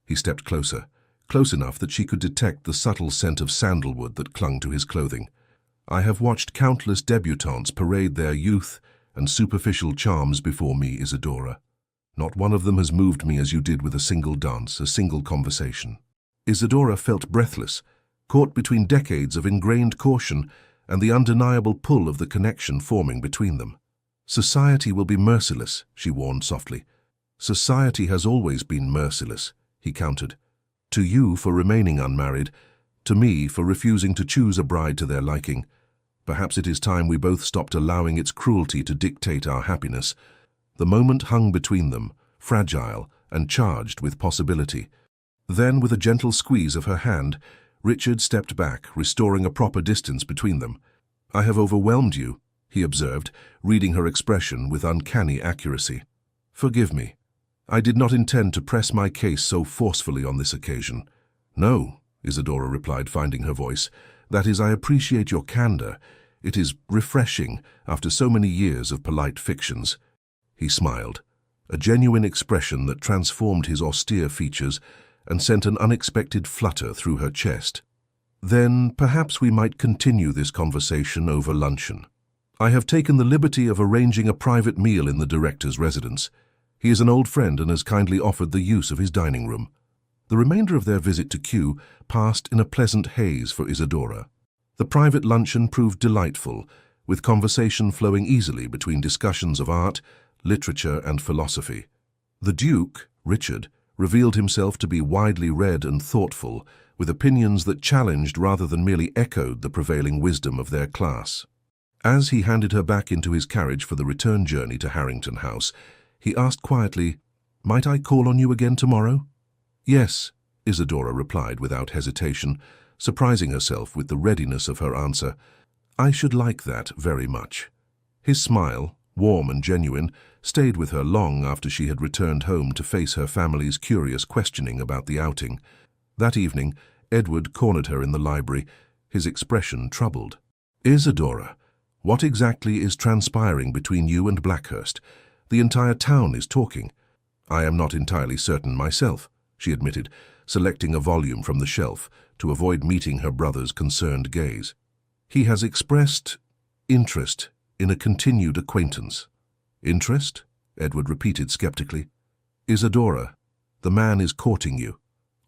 He stepped closer, close enough that she could detect the subtle scent of sandalwood that clung to his clothing. "I have watched countless debutantes parade their youth and superficial charms before me, Isadora. Not one of them has moved me as you did with a single dance, a single conversation." Isadora felt breathless, caught between decades of ingrained caution and the undeniable pull of the connection forming between them. "Society will be merciless," she warned softly. "Society has always been merciless," he countered. "To you for remaining unmarried, to me for refusing to choose a bride to their liking. Perhaps it is time we both stopped allowing its cruelty to dictate our happiness." The moment hung between them, fragile and charged with possibility. Then, with a gentle squeeze of her hand, Richard stepped back, restoring a proper distance between them. "I have overwhelmed you," he observed, reading her expression with uncanny accuracy. "Forgive me. I did not intend to press my case so forcefully on this occasion." "No," Isadora replied, finding her voice. "That is, I appreciate your candor. It is refreshing after so many years of polite fictions." He smiled, a genuine expression that transformed his austere features and sent an unexpected flutter through her chest. "Then perhaps we might continue this conversation over luncheon. I have taken the liberty of arranging a private meal in the director's residence. He is an old friend and has kindly offered the use of his dining room." The remainder of their visit to Kew passed in a pleasant haze for Isadora. The private luncheon proved delightful, with conversation flowing easily between discussions of art, literature, and philosophy. The Duke, Richard, revealed himself to be widely read and thoughtful, with opinions that challenged rather than merely echoed the prevailing wisdom of their class. As he handed her back into his carriage for the return journey to Harrington House, he asked quietly, "Might I call on you again tomorrow?" "Yes," Isadora replied without hesitation, surprising herself with the readiness of her answer. "I should like that very much." His smile, warm and genuine, stayed with her long after she had returned home to face her family's curious questioning about the outing. That evening, Edward cornered her in the library, his expression troubled. "Isadora, what exactly is transpiring between you and Blackhurst? The entire town is talking." "I am not entirely certain myself," she admitted, selecting a volume from the shelf to avoid meeting her brother's concerned gaze. "He has expressed interest in a continued acquaintance." "Interest?" Edward repeated skeptically. "Isadora, the man is courting you,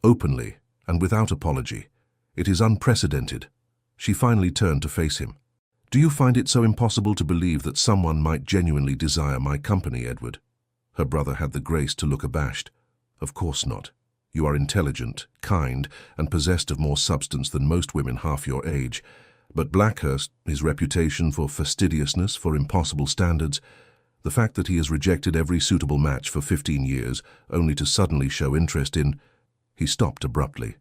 openly and without apology. It is unprecedented." She finally turned to face him. "Do you find it so impossible to believe that someone might genuinely desire my company, Edward?" Her brother had the grace to look abashed. "Of course not. You are intelligent, kind, and possessed of more substance than most women half your age. But Blackhurst, his reputation for fastidiousness, for impossible standards, the fact that he has rejected every suitable match for 15 years, only to suddenly show interest in—" He stopped abruptly.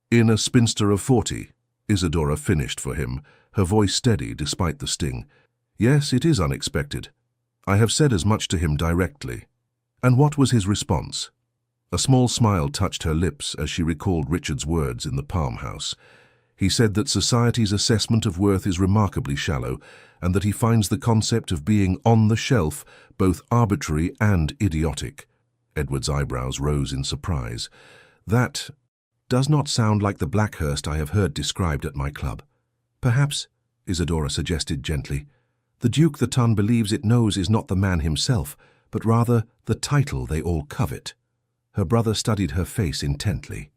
"In a spinster of 40, Isadora finished for him, her voice steady despite the sting. "Yes, it is unexpected. I have said as much to him directly." "And what was his response?" A small smile touched her lips as she recalled Richard's words in the Palm House. He said that society's assessment of worth is remarkably shallow, and that he finds the concept of being on the shelf both arbitrary and idiotic. Edward's eyebrows rose in surprise. "That does not sound like the Blackhurst I have heard described at my club." "Perhaps," Isadora suggested gently, "the Duke the Ton believes it knows is not the man himself, but rather the title they all covet." Her brother studied her face intently.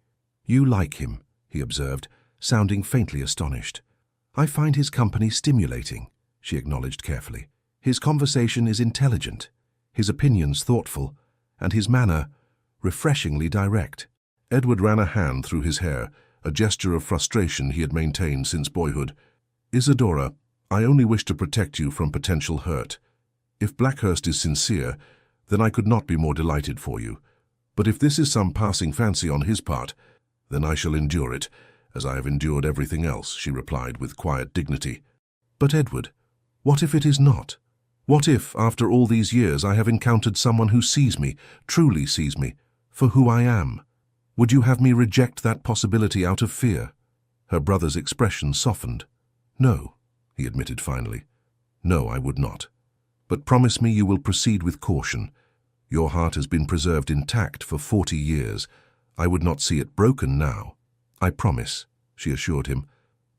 "You like him," he observed, sounding faintly astonished. "I find his company stimulating," she acknowledged carefully. "His conversation is intelligent, his opinions thoughtful, and his manner refreshingly direct." Edward ran a hand through his hair, a gesture of frustration he had maintained since boyhood. "Isadora, I only wish to protect you from potential hurt. If Blackhurst is sincere, then I could not be more delighted for you. But if this is some passing fancy on his part, then I shall endure it, as I have endured everything else," she replied with quiet dignity. "But Edward, what if it is not? What if, after all these years, I have encountered someone who sees me, truly sees me, for who I am?" Would you have me reject that possibility out of fear? Her brother's expression softened. No, he admitted finally. No, I would not. But promise me you will proceed with caution. Your heart has been preserved intact for 40 years. I would not see it broken now. I promise, she assured him,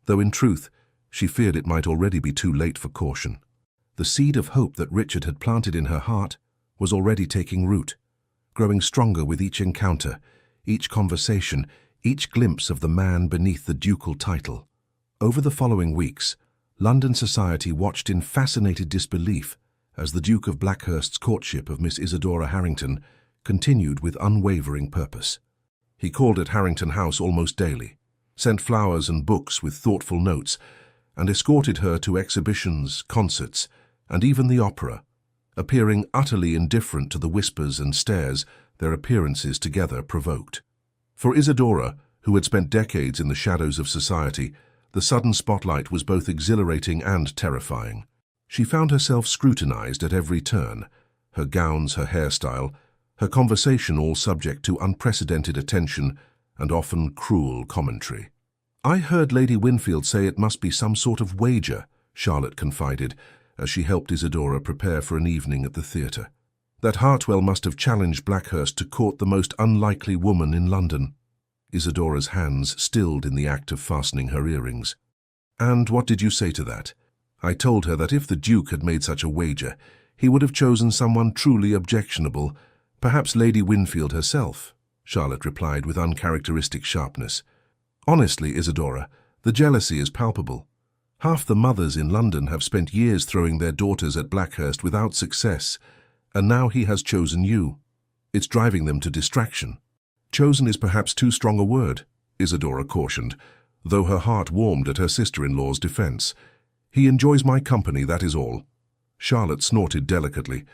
though in truth, she feared it might already be too late for caution. The seed of hope that Richard had planted in her heart was already taking root, growing stronger with each encounter, each conversation, each glimpse of the man beneath the ducal title. Over the following weeks, London society watched in fascinated disbelief as the Duke of Blackhurst's courtship of Miss Isadora Harrington continued with unwavering purpose. He called at Harrington House almost daily, sent flowers and books with thoughtful notes, and escorted her to exhibitions, concerts, and even the opera, appearing utterly indifferent to the whispers and stares their appearances together provoked. For Isadora, who had spent decades in the shadows of society, the sudden spotlight was both exhilarating and terrifying. She found herself scrutinized at every turn, her gowns, her hairstyle, her conversation all subject to unprecedented attention and often cruel commentary. I heard Lady Winfield say it must be some sort of wager, Charlotte confided, as she helped Isadora prepare for an evening at the theatre. That Hartwell must have challenged Blackhurst to court the most unlikely woman in London. Isadora's hands stilled in the act of fastening her earrings. And what did you say to that? I told her that if the Duke had made such a wager, he would have chosen someone truly objectionable, perhaps Lady Winfield herself, Charlotte replied with uncharacteristic sharpness. Honestly, Isadora, the jealousy is palpable. Half the mothers in London have spent years throwing their daughters at Blackhurst without success, and now he has chosen you. It's driving them to distraction. Chosen is perhaps too strong a word, Isadora cautioned, though her heart warmed at her sister-in-law's defense. He enjoys my company, that is all. Charlotte snorted delicately.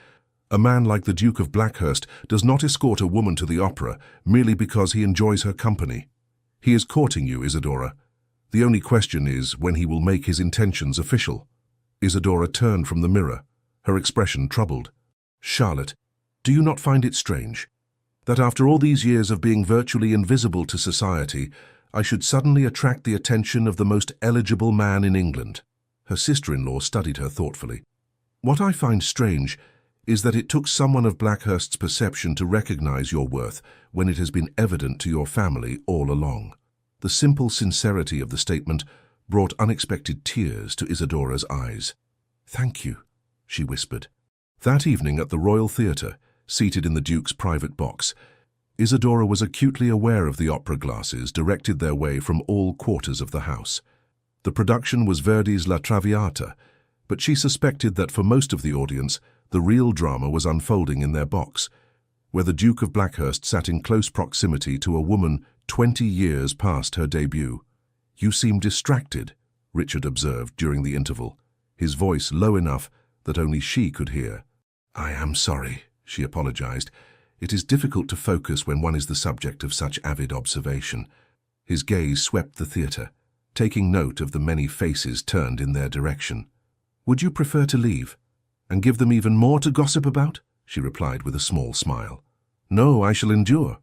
A man like the Duke of Blackhurst does not escort a woman to the opera merely because he enjoys her company. He is courting you, Isadora. The only question is when he will make his intentions official. Isadora turned from the mirror, her expression troubled. Charlotte, do you not find it strange that after all these years of being virtually invisible to society, I should suddenly attract the attention of the most eligible man in England? Her sister-in-law studied her thoughtfully. What I find strange is that it took someone of Blackhurst's perception to recognize your worth when it has been evident to your family all along. The simple sincerity of the statement brought unexpected tears to Isadora's eyes. Thank you, she whispered. That evening at the Royal Theatre, seated in the Duke's private box, Isadora was acutely aware of the opera glasses directed their way from all quarters of the house. The production was Verdi's La Traviata, but she suspected that for most of the audience, the real drama was unfolding in their box, where the Duke of Blackhurst sat in close proximity to a woman 20 years past her debut. You seem distracted, Richard observed during the interval, his voice low enough that only she could hear. I am sorry, she apologized. It is difficult to focus when one is the subject of such avid observation. His gaze swept the theatre, taking note of the many faces turned in their direction. Would you prefer to leave and give them even more to gossip about? She replied with a small smile. No, I shall endure.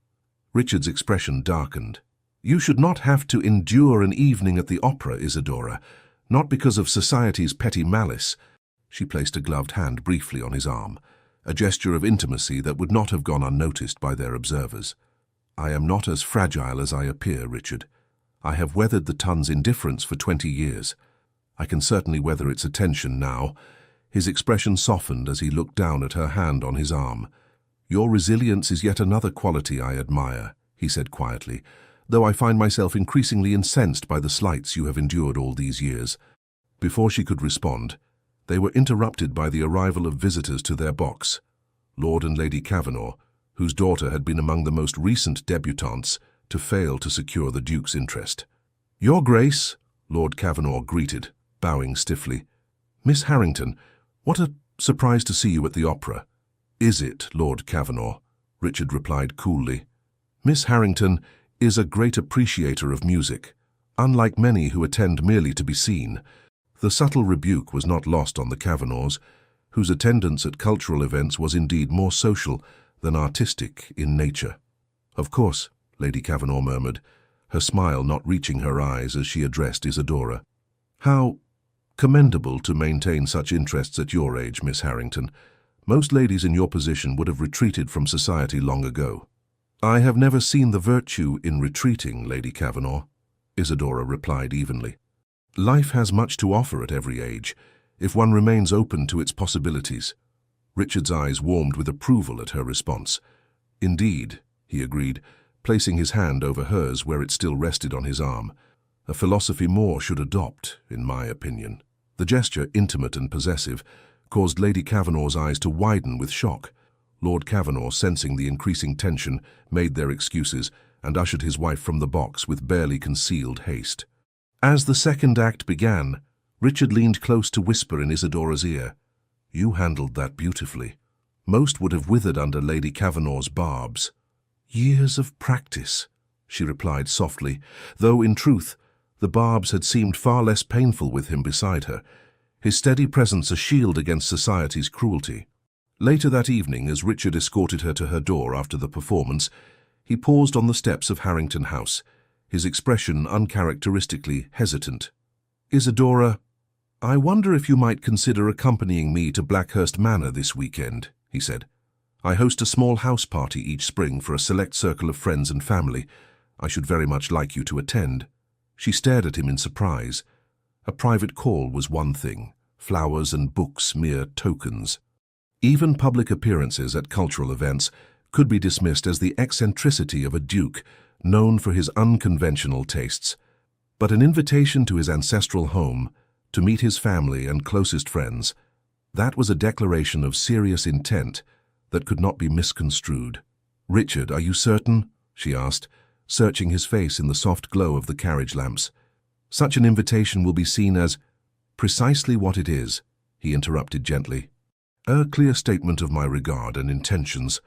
Richard's expression darkened. You should not have to endure an evening at the opera, Isadora, not because of society's petty malice. She placed a gloved hand briefly on his arm, a gesture of intimacy that would not have gone unnoticed by their observers. I am not as fragile as I appear, Richard. I have weathered the Tun's indifference for 20 years. I can certainly weather its attention now. His expression softened as he looked down at her hand on his arm. Your resilience is yet another quality I admire, he said quietly, though I find myself increasingly incensed by the slights you have endured all these years. Before she could respond, they were interrupted by the arrival of visitors to their box, Lord and Lady Cavanaugh, whose daughter had been among the most recent debutantes to fail to secure the Duke's interest. Your Grace, Lord Cavanaugh greeted, bowing stiffly. Miss Harrington, what a surprise to see you at the opera. Is it, Lord Cavanaugh? Richard replied coolly. Miss Harrington is a great appreciator of music, unlike many who attend merely to be seen. The subtle rebuke was not lost on the Cavanaughs, whose attendance at cultural events was indeed more social than artistic in nature. Of course, Lady Cavanaugh murmured, her smile not reaching her eyes as she addressed Isadora. How commendable to maintain such interests at your age, Miss Harrington. Most ladies in your position would have retreated from society long ago. I have never seen the virtue in retreating, Lady Cavanaugh, Isadora replied evenly. Life has much to offer at every age, if one remains open to its possibilities. Richard's eyes warmed with approval at her response. Indeed, he agreed, placing his hand over hers where it still rested on his arm. A philosophy more should adopt, in my opinion. The gesture, intimate and possessive, caused Lady Cavanaugh's eyes to widen with shock. Lord Cavanaugh, sensing the increasing tension, made their excuses and ushered his wife from the box with barely concealed haste. As the second act began, Richard leaned close to whisper in Isadora's ear, "You handled that beautifully. Most would have withered under Lady Cavanaugh's barbs." "Years of practice," she replied softly, though in truth, the barbs had seemed far less painful with him beside her, his steady presence a shield against society's cruelty. Later that evening, as Richard escorted her to her door after the performance, he paused on the steps of Harrington House, his expression uncharacteristically hesitant. "Isadora, I wonder if you might consider accompanying me to Blackhurst Manor this weekend," he said. "I host a small house party each spring for a select circle of friends and family. I should very much like you to attend." She stared at him in surprise. A private call was one thing, flowers and books mere tokens. Even public appearances at cultural events could be dismissed as the eccentricity of a duke known for his unconventional tastes. But an invitation to his ancestral home, to meet his family and closest friends, that was a declaration of serious intent that could not be misconstrued. "Richard, are you certain?" she asked, searching his face in the soft glow of the carriage lamps. "Such an invitation will be seen as—" "Precisely what it is," he interrupted gently. "A clear statement of my regard and intentions.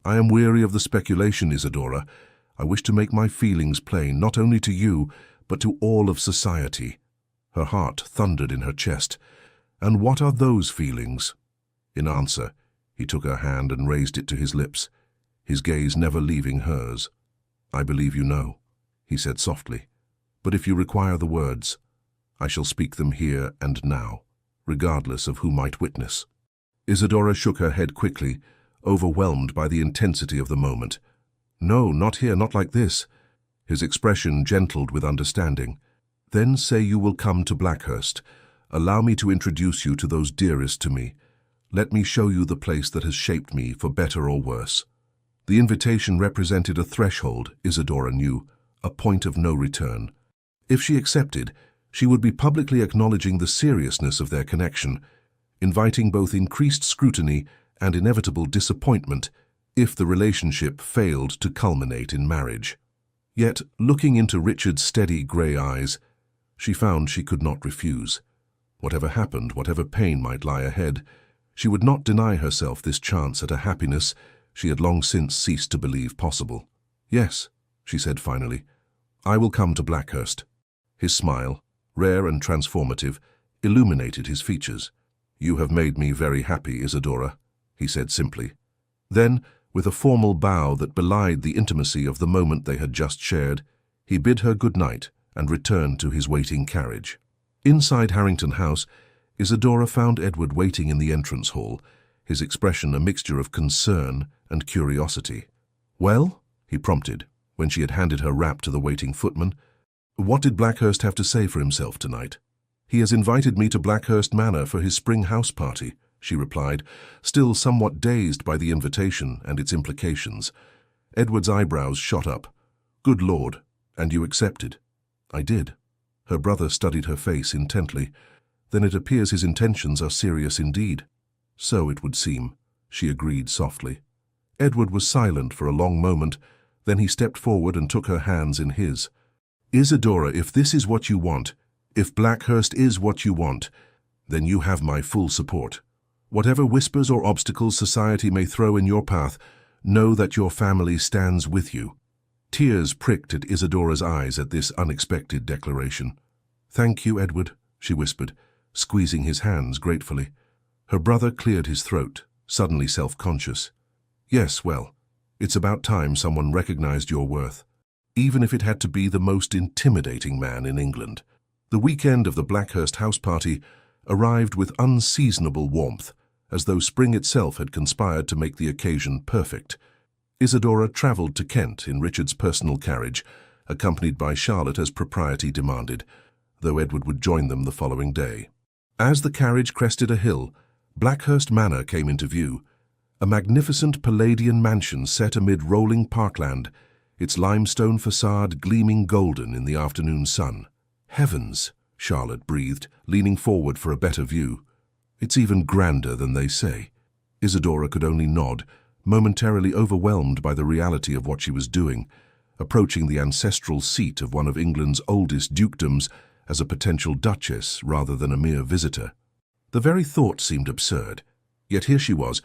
I am weary of the speculation, Isadora. I wish to make my feelings plain, not only to you, but to all of society." Her heart thundered in her chest. "And what are those feelings?" In answer, he took her hand and raised it to his lips, his gaze never leaving hers. "I believe you know," he said softly. "But if you require the words, I shall speak them here and now, regardless of who might witness." Isadora shook her head quickly, overwhelmed by the intensity of the moment. "No, not here, not like this." His expression gentled with understanding. "Then say you will come to Blackhurst. Allow me to introduce you to those dearest to me. Let me show you the place that has shaped me for better or worse." The invitation represented a threshold, Isadora knew, a point of no return. If she accepted, she would be publicly acknowledging the seriousness of their connection, inviting both increased scrutiny and inevitable disappointment if the relationship failed to culminate in marriage. Yet, looking into Richard's steady grey eyes, she found she could not refuse. Whatever happened, whatever pain might lie ahead, she would not deny herself this chance at a happiness she had long since ceased to believe possible. "Yes," she said finally, "I will come to Blackhurst." His smile, rare and transformative, illuminated his features. "You have made me very happy, Isadora," he said simply. Then, with a formal bow that belied the intimacy of the moment they had just shared, he bid her good night and returned to his waiting carriage. Inside Harrington House, Isadora found Edward waiting in the entrance hall, his expression a mixture of concern and curiosity. "Well?" he prompted, when she had handed her wrap to the waiting footman. "What did Blackhurst have to say for himself tonight?" "He has invited me to Blackhurst Manor for his spring house party," she replied, still somewhat dazed by the invitation and its implications. Edward's eyebrows shot up. "Good Lord, and you accepted?" "I did." Her brother studied her face intently. "Then it appears his intentions are serious indeed." "So it would seem," she agreed softly. Edward was silent for a long moment, then he stepped forward and took her hands in his. "Isadora, if this is what you want, if Blackhurst is what you want, then you have my full support. Whatever whispers or obstacles society may throw in your path, know that your family stands with you." Tears pricked at Isadora's eyes at this unexpected declaration. "Thank you, Edward," she whispered, squeezing his hands gratefully. Her brother cleared his throat, suddenly self-conscious. "Yes, well, It's about time someone recognized your worth, even if it had to be the most intimidating man in England. The weekend of the Blackhurst house party arrived with unseasonable warmth, as though spring itself had conspired to make the occasion perfect. Isadora travelled to Kent in Richard's personal carriage, accompanied by Charlotte as propriety demanded, though Edward would join them the following day. As the carriage crested a hill, Blackhurst Manor came into view, a magnificent Palladian mansion set amid rolling parkland, its limestone facade gleaming golden in the afternoon sun. "Heavens," Charlotte breathed, leaning forward for a better view. "It's even grander than they say." Isadora could only nod, momentarily overwhelmed by the reality of what she was doing, approaching the ancestral seat of one of England's oldest dukedoms as a potential duchess rather than a mere visitor. The very thought seemed absurd, yet here she was,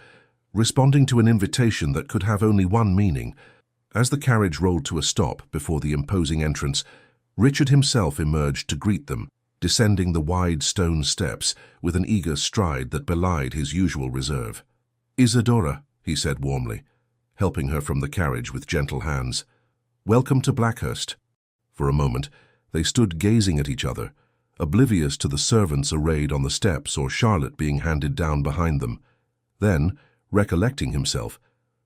responding to an invitation that could have only one meaning. As the carriage rolled to a stop before the imposing entrance, Richard himself emerged to greet them, descending the wide stone steps with an eager stride that belied his usual reserve. "Isadora," he said warmly, helping her from the carriage with gentle hands. "Welcome to Blackhurst." For a moment, they stood gazing at each other, oblivious to the servants arrayed on the steps or Charlotte being handed down behind them. Then, recollecting himself,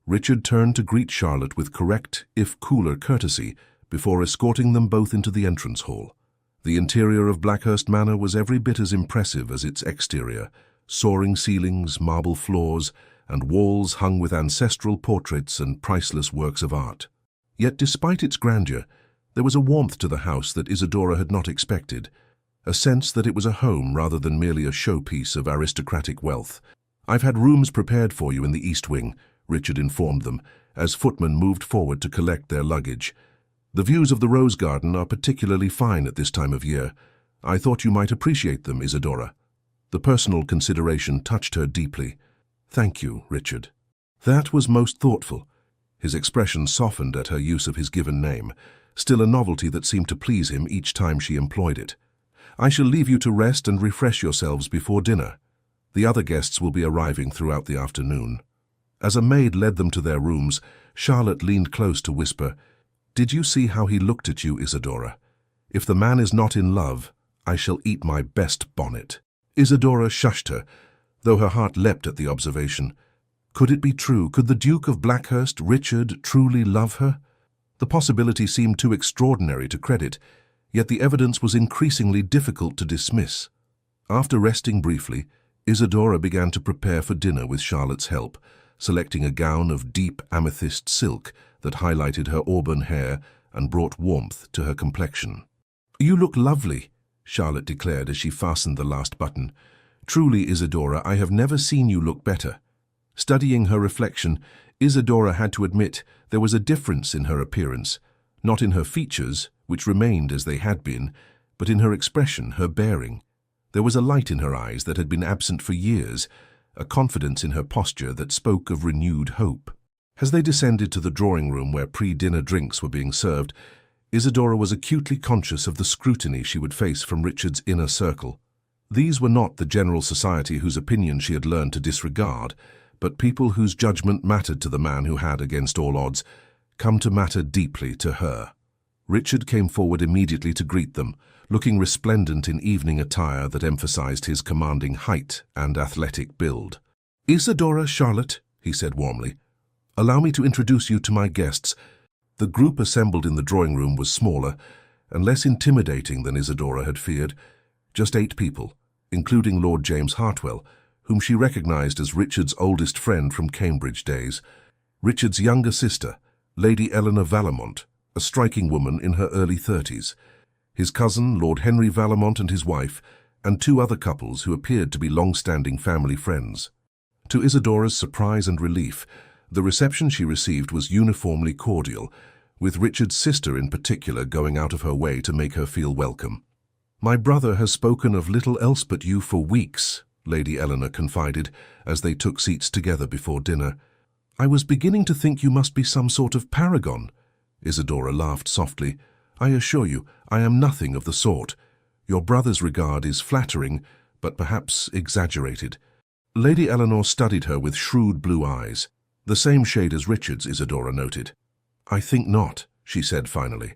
Richard turned to greet Charlotte with correct, if cooler, courtesy before escorting them both into the entrance hall. The interior of Blackhurst Manor was every bit as impressive as its exterior, soaring ceilings, marble floors, and walls hung with ancestral portraits and priceless works of art. Yet despite its grandeur, there was a warmth to the house that Isadora had not expected, a sense that it was a home rather than merely a showpiece of aristocratic wealth. "I've had rooms prepared for you in the East Wing," Richard informed them, as footmen moved forward to collect their luggage. "The views of the rose garden are particularly fine at this time of year. I thought you might appreciate them, Isadora." The personal consideration touched her deeply. "Thank you, Richard." That was most thoughtful. His expression softened at her use of his given name, still a novelty that seemed to please him each time she employed it. "I shall leave you to rest and refresh yourselves before dinner. The other guests will be arriving throughout the afternoon." As a maid led them to their rooms, Charlotte leaned close to whisper, "Did you see how he looked at you, Isadora? If the man is not in love, I shall eat my best bonnet." Isadora shushed her, though her heart leapt at the observation. Could it be true? Could the Duke of Blackhurst, Richard, truly love her? The possibility seemed too extraordinary to credit, yet the evidence was increasingly difficult to dismiss. After resting briefly, Isadora began to prepare for dinner with Charlotte's help, selecting a gown of deep amethyst silk that highlighted her auburn hair and brought warmth to her complexion. "You look lovely," Charlotte declared as she fastened the last button. "Truly, Isadora, I have never seen you look better." Studying her reflection, Isadora had to admit there was a difference in her appearance, not in her features, which remained as they had been, but in her expression, her bearing. There was a light in her eyes that had been absent for years, a confidence in her posture that spoke of renewed hope. As they descended to the drawing-room where pre-dinner drinks were being served, Isadora was acutely conscious of the scrutiny she would face from Richard's inner circle. These were not the general society whose opinion she had learned to disregard, but people whose judgment mattered to the man who had, against all odds, come to matter deeply to her. Richard came forward immediately to greet them, looking resplendent in evening attire that emphasized his commanding height and athletic build. "Isadora, Charlotte," he said warmly, "allow me to introduce you to my guests." The group assembled in the drawing-room was smaller and less intimidating than Isadora had feared. Just 8 people, including Lord James Hartwell, whom she recognized as Richard's oldest friend from Cambridge days, Richard's younger sister, Lady Eleanor Vallemont, a striking woman in her early 30s, his cousin, Lord Henry Vallemont and his wife, and 2 other couples who appeared to be long-standing family friends. To Isadora's surprise and relief, the reception she received was uniformly cordial, with Richard's sister in particular going out of her way to make her feel welcome. "My brother has spoken of little else but you for weeks," Lady Eleanor confided, as they took seats together before dinner. "I was beginning to think you must be some sort of paragon." Isadora laughed softly. "I assure you, I am nothing of the sort. Your brother's regard is flattering, but perhaps exaggerated." Lady Eleanor studied her with shrewd blue eyes. The same shade as Richard's, Isadora noted. I think not, she said finally.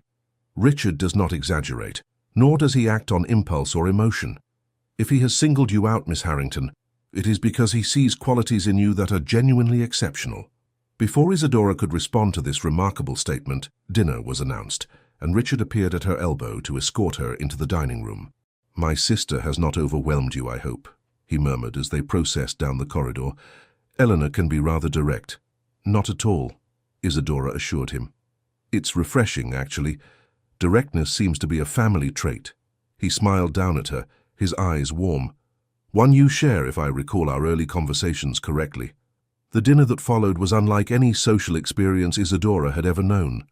Richard does not exaggerate, nor does he act on impulse or emotion. If he has singled you out, Miss Harrington, it is because he sees qualities in you that are genuinely exceptional. Before Isadora could respond to this remarkable statement, dinner was announced, and Richard appeared at her elbow to escort her into the dining room. My sister has not overwhelmed you, I hope, he murmured as they processed down the corridor. Eleanor can be rather direct. Not at all, Isadora assured him. It's refreshing, actually. Directness seems to be a family trait. He smiled down at her, his eyes warm. One you share, if I recall our early conversations correctly. The dinner that followed was unlike any social experience Isadora had ever known.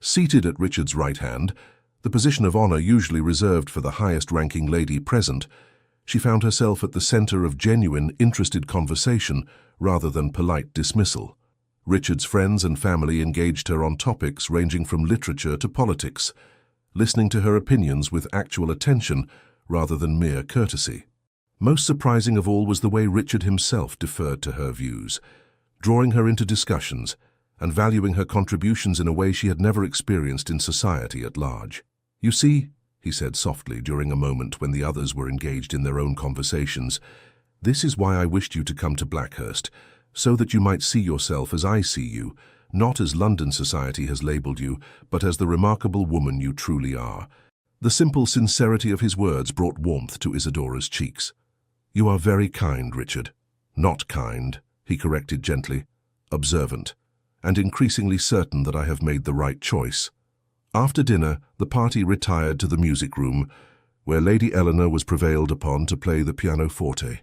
Seated at Richard's right hand, the position of honor usually reserved for the highest-ranking lady present, she found herself at the center of genuine, interested conversation rather than polite dismissal. Richard's friends and family engaged her on topics ranging from literature to politics, listening to her opinions with actual attention rather than mere courtesy. Most surprising of all was the way Richard himself deferred to her views, drawing her into discussions and valuing her contributions in a way she had never experienced in society at large. You see, he said softly during a moment when the others were engaged in their own conversations, this is why I wished you to come to Blackhurst, so that you might see yourself as I see you, not as London society has labelled you, but as the remarkable woman you truly are. The simple sincerity of his words brought warmth to Isadora's cheeks. You are very kind, Richard. Not kind, he corrected gently, observant, and increasingly certain that I have made the right choice. After dinner, the party retired to the music room, where Lady Eleanor was prevailed upon to play the pianoforte.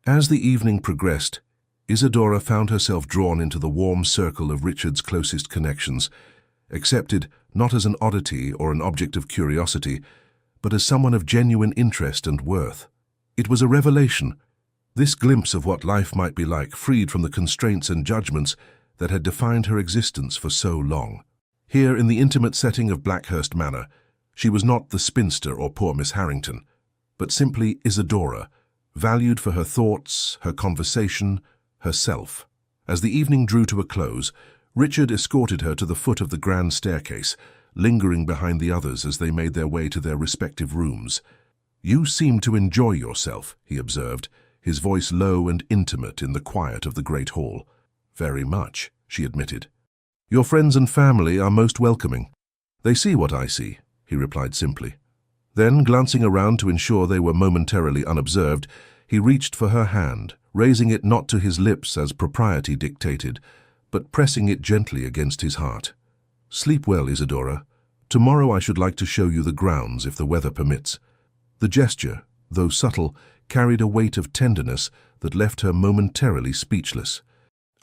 As the evening progressed, Isadora found herself drawn into the warm circle of Richard's closest connections, accepted not as an oddity or an object of curiosity, but as someone of genuine interest and worth. It was a revelation, this glimpse of what life might be like, freed from the constraints and judgments that had defined her existence for so long. Here, in the intimate setting of Blackhurst Manor, she was not the spinster or poor Miss Harrington, but simply Isadora, valued for her thoughts, her conversation, herself. As the evening drew to a close, Richard escorted her to the foot of the grand staircase, lingering behind the others as they made their way to their respective rooms. You seem to enjoy yourself, he observed, his voice low and intimate in the quiet of the great hall. Very much, she admitted. Your friends and family are most welcoming. They see what I see, he replied simply. Then, glancing around to ensure they were momentarily unobserved, he reached for her hand, raising it not to his lips as propriety dictated, but pressing it gently against his heart. Sleep well, Isadora. Tomorrow I should like to show you the grounds if the weather permits. The gesture, though subtle, carried a weight of tenderness that left her momentarily speechless.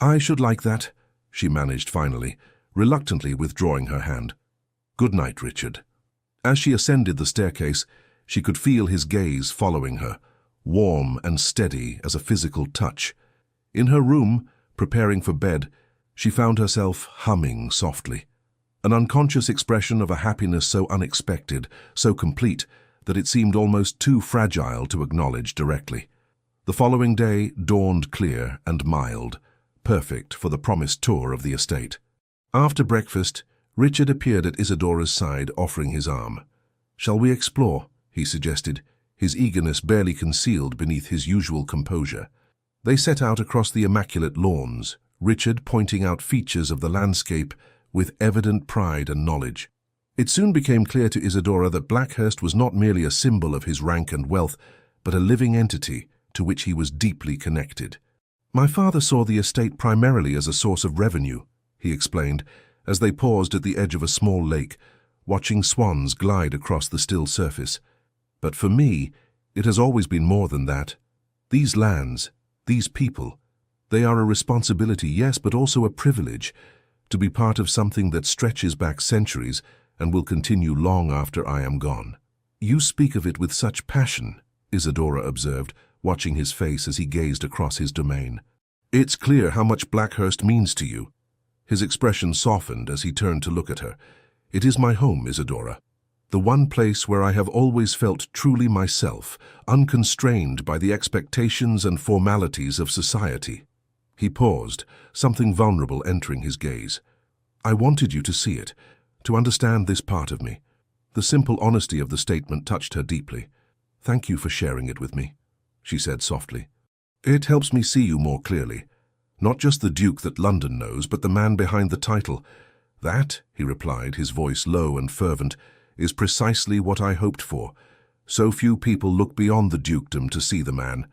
I should like that, she managed finally, reluctantly withdrawing her hand. Good night, Richard. As she ascended the staircase, she could feel his gaze following her, warm and steady as a physical touch. In her room, preparing for bed, she found herself humming softly, an unconscious expression of a happiness so unexpected, so complete, that it seemed almost too fragile to acknowledge directly. The following day dawned clear and mild, perfect for the promised tour of the estate. After breakfast, Richard appeared at Isadora's side, offering his arm. Shall we explore? He suggested, his eagerness barely concealed beneath his usual composure. They set out across the immaculate lawns, Richard pointing out features of the landscape with evident pride and knowledge. It soon became clear to Isadora that Blackhurst was not merely a symbol of his rank and wealth, but a living entity to which he was deeply connected. My father saw the estate primarily as a source of revenue, he explained, as they paused at the edge of a small lake, watching swans glide across the still surface. But for me, it has always been more than that. These lands, these people, they are a responsibility, yes, but also a privilege, to be part of something that stretches back centuries and will continue long after I am gone. You speak of it with such passion, Isadora observed, watching his face as he gazed across his domain. It's clear how much Blackhurst means to you. His expression softened as he turned to look at her. It is my home, Isadora. The one place where I have always felt truly myself, unconstrained by the expectations and formalities of society. He paused, something vulnerable entering his gaze. I wanted you to see it, to understand this part of me. The simple honesty of the statement touched her deeply. Thank you for sharing it with me, she said softly. It helps me see you more clearly. Not just the Duke that London knows, but the man behind the title. That, he replied, his voice low and fervent, is precisely what I hoped for. So few people look beyond the dukedom to see the man.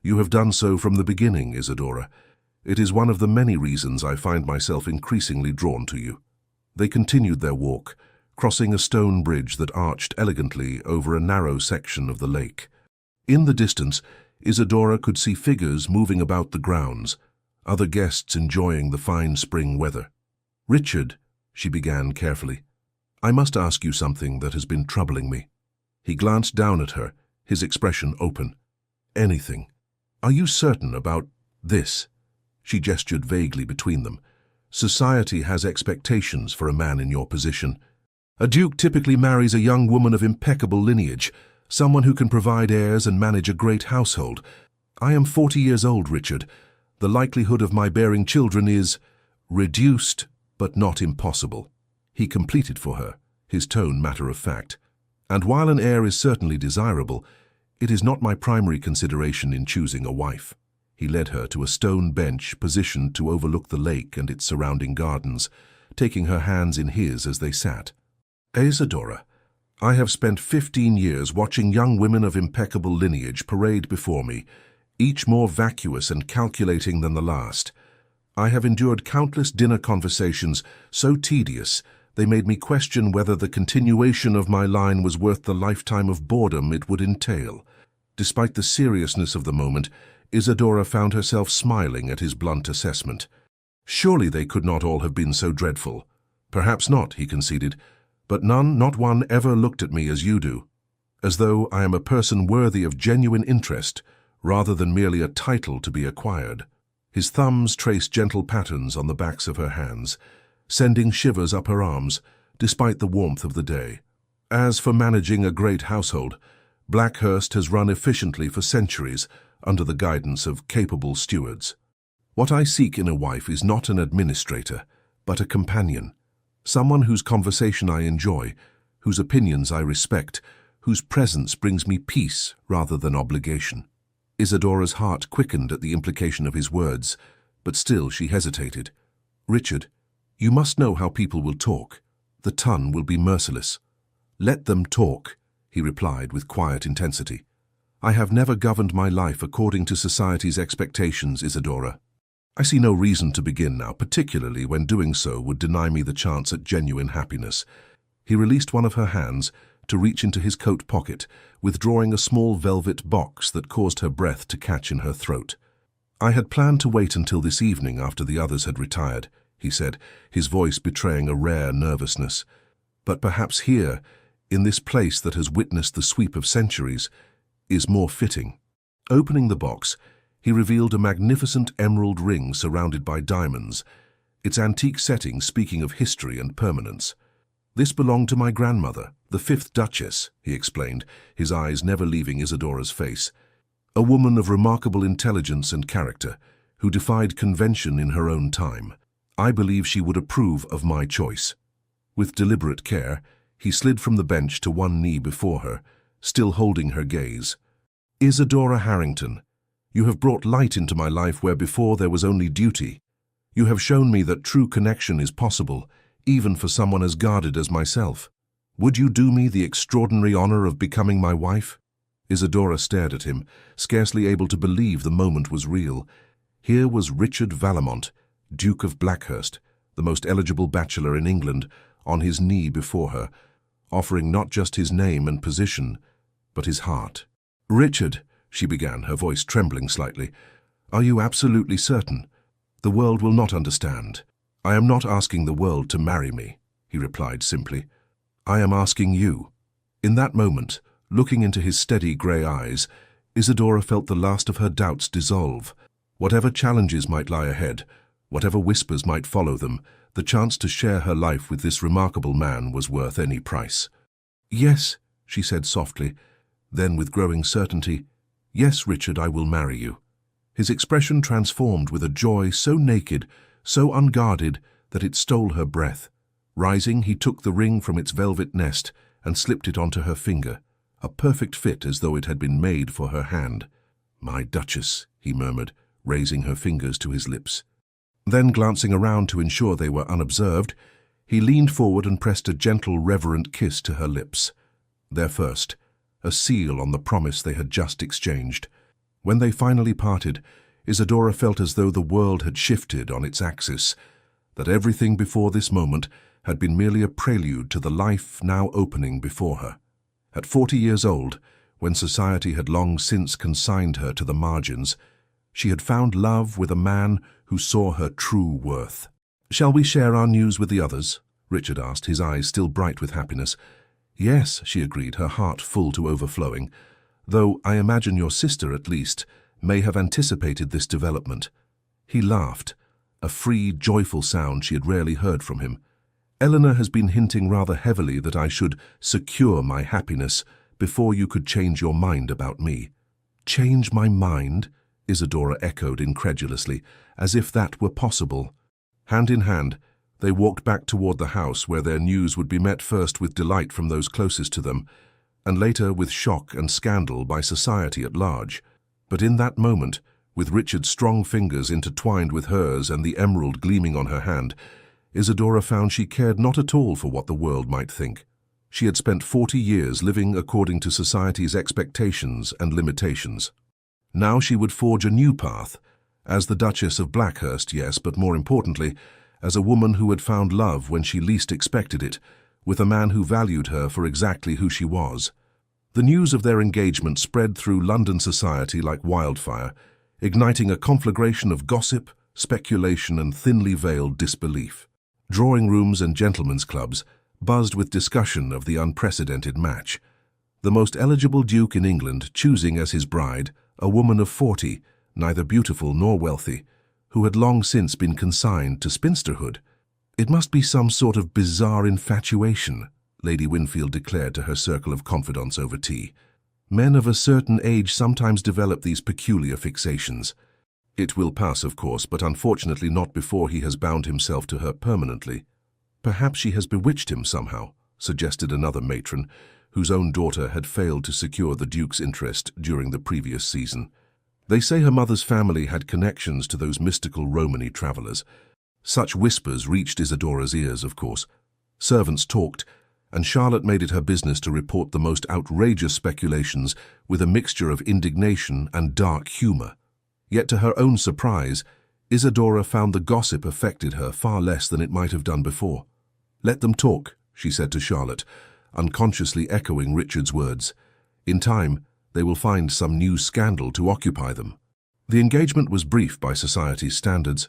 You have done so from the beginning, Isadora. It is one of the many reasons I find myself increasingly drawn to you. They continued their walk, crossing a stone bridge that arched elegantly over a narrow section of the lake. In the distance, Isadora could see figures moving about the grounds, other guests enjoying the fine spring weather. Richard, she began carefully, I must ask you something that has been troubling me. He glanced down at her, his expression open. Anything. Are you certain about this? She gestured vaguely between them. Society has expectations for a man in your position. A duke typically marries a young woman of impeccable lineage, someone who can provide heirs and manage a great household. I am 40 years old, Richard. The likelihood of my bearing children is reduced, but not impossible. He completed for her, his tone matter-of-fact. And while an heir is certainly desirable, it is not my primary consideration in choosing a wife. He led her to a stone bench positioned to overlook the lake and its surrounding gardens, taking her hands in his as they sat. Isadora, I have spent 15 years watching young women of impeccable lineage parade before me, each more vacuous and calculating than the last. I have endured countless dinner conversations so tedious they made me question whether the continuation of my line was worth the lifetime of boredom it would entail. Despite the seriousness of the moment, Isadora found herself smiling at his blunt assessment. Surely they could not all have been so dreadful. Perhaps not, he conceded, but none, not one, ever looked at me as you do, as though I am a person worthy of genuine interest, rather than merely a title to be acquired. His thumbs traced gentle patterns on the backs of her hands, sending shivers up her arms, despite the warmth of the day. As for managing a great household, Blackhurst has run efficiently for centuries under the guidance of capable stewards. What I seek in a wife is not an administrator, but a companion, someone whose conversation I enjoy, whose opinions I respect, whose presence brings me peace rather than obligation. Isadora's heart quickened at the implication of his words, but still she hesitated. Richard, you must know how people will talk. The tongue will be merciless. Let them talk, he replied with quiet intensity. I have never governed my life according to society's expectations, Isadora. I see no reason to begin now, particularly when doing so would deny me the chance at genuine happiness. He released one of her hands to reach into his coat pocket, withdrawing a small velvet box that caused her breath to catch in her throat. I had planned to wait until this evening after the others had retired, he said, his voice betraying a rare nervousness. But perhaps here, in this place that has witnessed the sweep of centuries, is more fitting. Opening the box, he revealed a magnificent emerald ring surrounded by diamonds, its antique setting speaking of history and permanence. This belonged to my grandmother, the 5th Duchess, he explained, his eyes never leaving Isadora's face. A woman of remarkable intelligence and character, who defied convention in her own time. I believe she would approve of my choice. With deliberate care, he slid from the bench to one knee before her, still holding her gaze. Isadora Harrington, you have brought light into my life where before there was only duty. You have shown me that true connection is possible, even for someone as guarded as myself. Would you do me the extraordinary honor of becoming my wife? Isadora stared at him, scarcely able to believe the moment was real. Here was Richard Vallemont, Duke of Blackhurst, the most eligible bachelor in England, on his knee before her, offering not just his name and position, but his heart. Richard, she began, her voice trembling slightly, are you absolutely certain? The world will not understand. I am not asking the world to marry me, he replied simply. I am asking you. In that moment, looking into his steady grey eyes, Isadora felt the last of her doubts dissolve. Whatever challenges might lie ahead, whatever whispers might follow them, the chance to share her life with this remarkable man was worth any price. Yes, she said softly, then with growing certainty, yes, Richard, I will marry you. His expression transformed with a joy so naked, so unguarded, that it stole her breath. Rising, he took the ring from its velvet nest and slipped it onto her finger, a perfect fit as though it had been made for her hand. "My Duchess," he murmured, raising her fingers to his lips. Then, glancing around to ensure they were unobserved, he leaned forward and pressed a gentle, reverent kiss to her lips. Their first, a seal on the promise they had just exchanged. When they finally parted, Isadora felt as though the world had shifted on its axis, that everything before this moment had been merely a prelude to the life now opening before her. At 40 years old, when society had long since consigned her to the margins, she had found love with a man who saw her true worth. "Shall we share our news with the others?" Richard asked, his eyes still bright with happiness. "Yes," she agreed, her heart full to overflowing, "though I imagine your sister, at least, may have anticipated this development." He laughed, a free, joyful sound she had rarely heard from him. "Eleanor has been hinting rather heavily that I should secure my happiness before you could change your mind about me." "Change my mind?" Isadora echoed incredulously, as if that were possible. Hand in hand, they walked back toward the house where their news would be met first with delight from those closest to them, and later with shock and scandal by society at large. But in that moment, with Richard's strong fingers intertwined with hers and the emerald gleaming on her hand, Isadora found she cared not at all for what the world might think. She had spent 40 years living according to society's expectations and limitations. Now she would forge a new path, as the Duchess of Blackhurst, yes, but more importantly, as a woman who had found love when she least expected it, with a man who valued her for exactly who she was. The news of their engagement spread through London society like wildfire, igniting a conflagration of gossip, speculation, and thinly veiled disbelief. Drawing rooms and gentlemen's clubs buzzed with discussion of the unprecedented match. The most eligible duke in England choosing as his bride a woman of 40, neither beautiful nor wealthy, who had long since been consigned to spinsterhood. "It must be some sort of bizarre infatuation," Lady Winfield declared to her circle of confidants over tea. "Men of a certain age sometimes develop these peculiar fixations. It will pass, of course, but unfortunately not before he has bound himself to her permanently." "Perhaps she has bewitched him somehow," suggested another matron, whose own daughter had failed to secure the Duke's interest during the previous season. "They say her mother's family had connections to those mystical Romany travelers." Such whispers reached Isadora's ears, of course. Servants talked, and Charlotte made it her business to report the most outrageous speculations with a mixture of indignation and dark humor. Yet to her own surprise, Isadora found the gossip affected her far less than it might have done before. "Let them talk," she said to Charlotte, unconsciously echoing Richard's words. "In time, they will find some new scandal to occupy them." The engagement was brief by society's standards.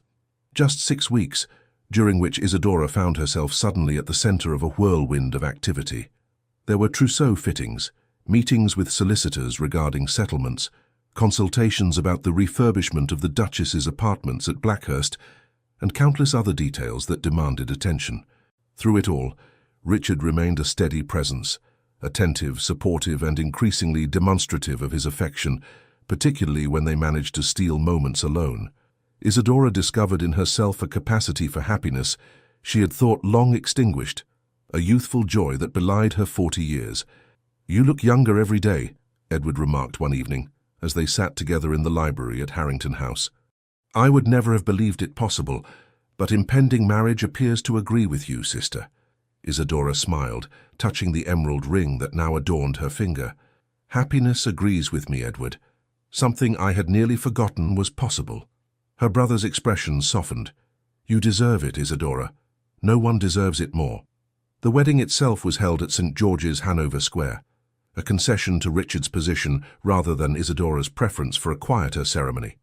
Just 6 weeks, during which Isadora found herself suddenly at the center of a whirlwind of activity. There were trousseau fittings, meetings with solicitors regarding settlements, consultations about the refurbishment of the Duchess's apartments at Blackhurst, and countless other details that demanded attention. Through it all, Richard remained a steady presence, attentive, supportive, and increasingly demonstrative of his affection, particularly when they managed to steal moments alone. Isadora discovered in herself a capacity for happiness she had thought long extinguished, a youthful joy that belied her 40 years. "You look younger every day," Edward remarked one evening, as they sat together in the library at Harrington House. "I would never have believed it possible, but impending marriage appears to agree with you, sister." Isadora smiled, touching the emerald ring that now adorned her finger. "Happiness agrees with me, Edward. Something I had nearly forgotten was possible." Her brother's expression softened. "You deserve it, Isadora. No one deserves it more." The wedding itself was held at St. George's, Hanover Square, a concession to Richard's position rather than Isadora's preference for a quieter ceremony.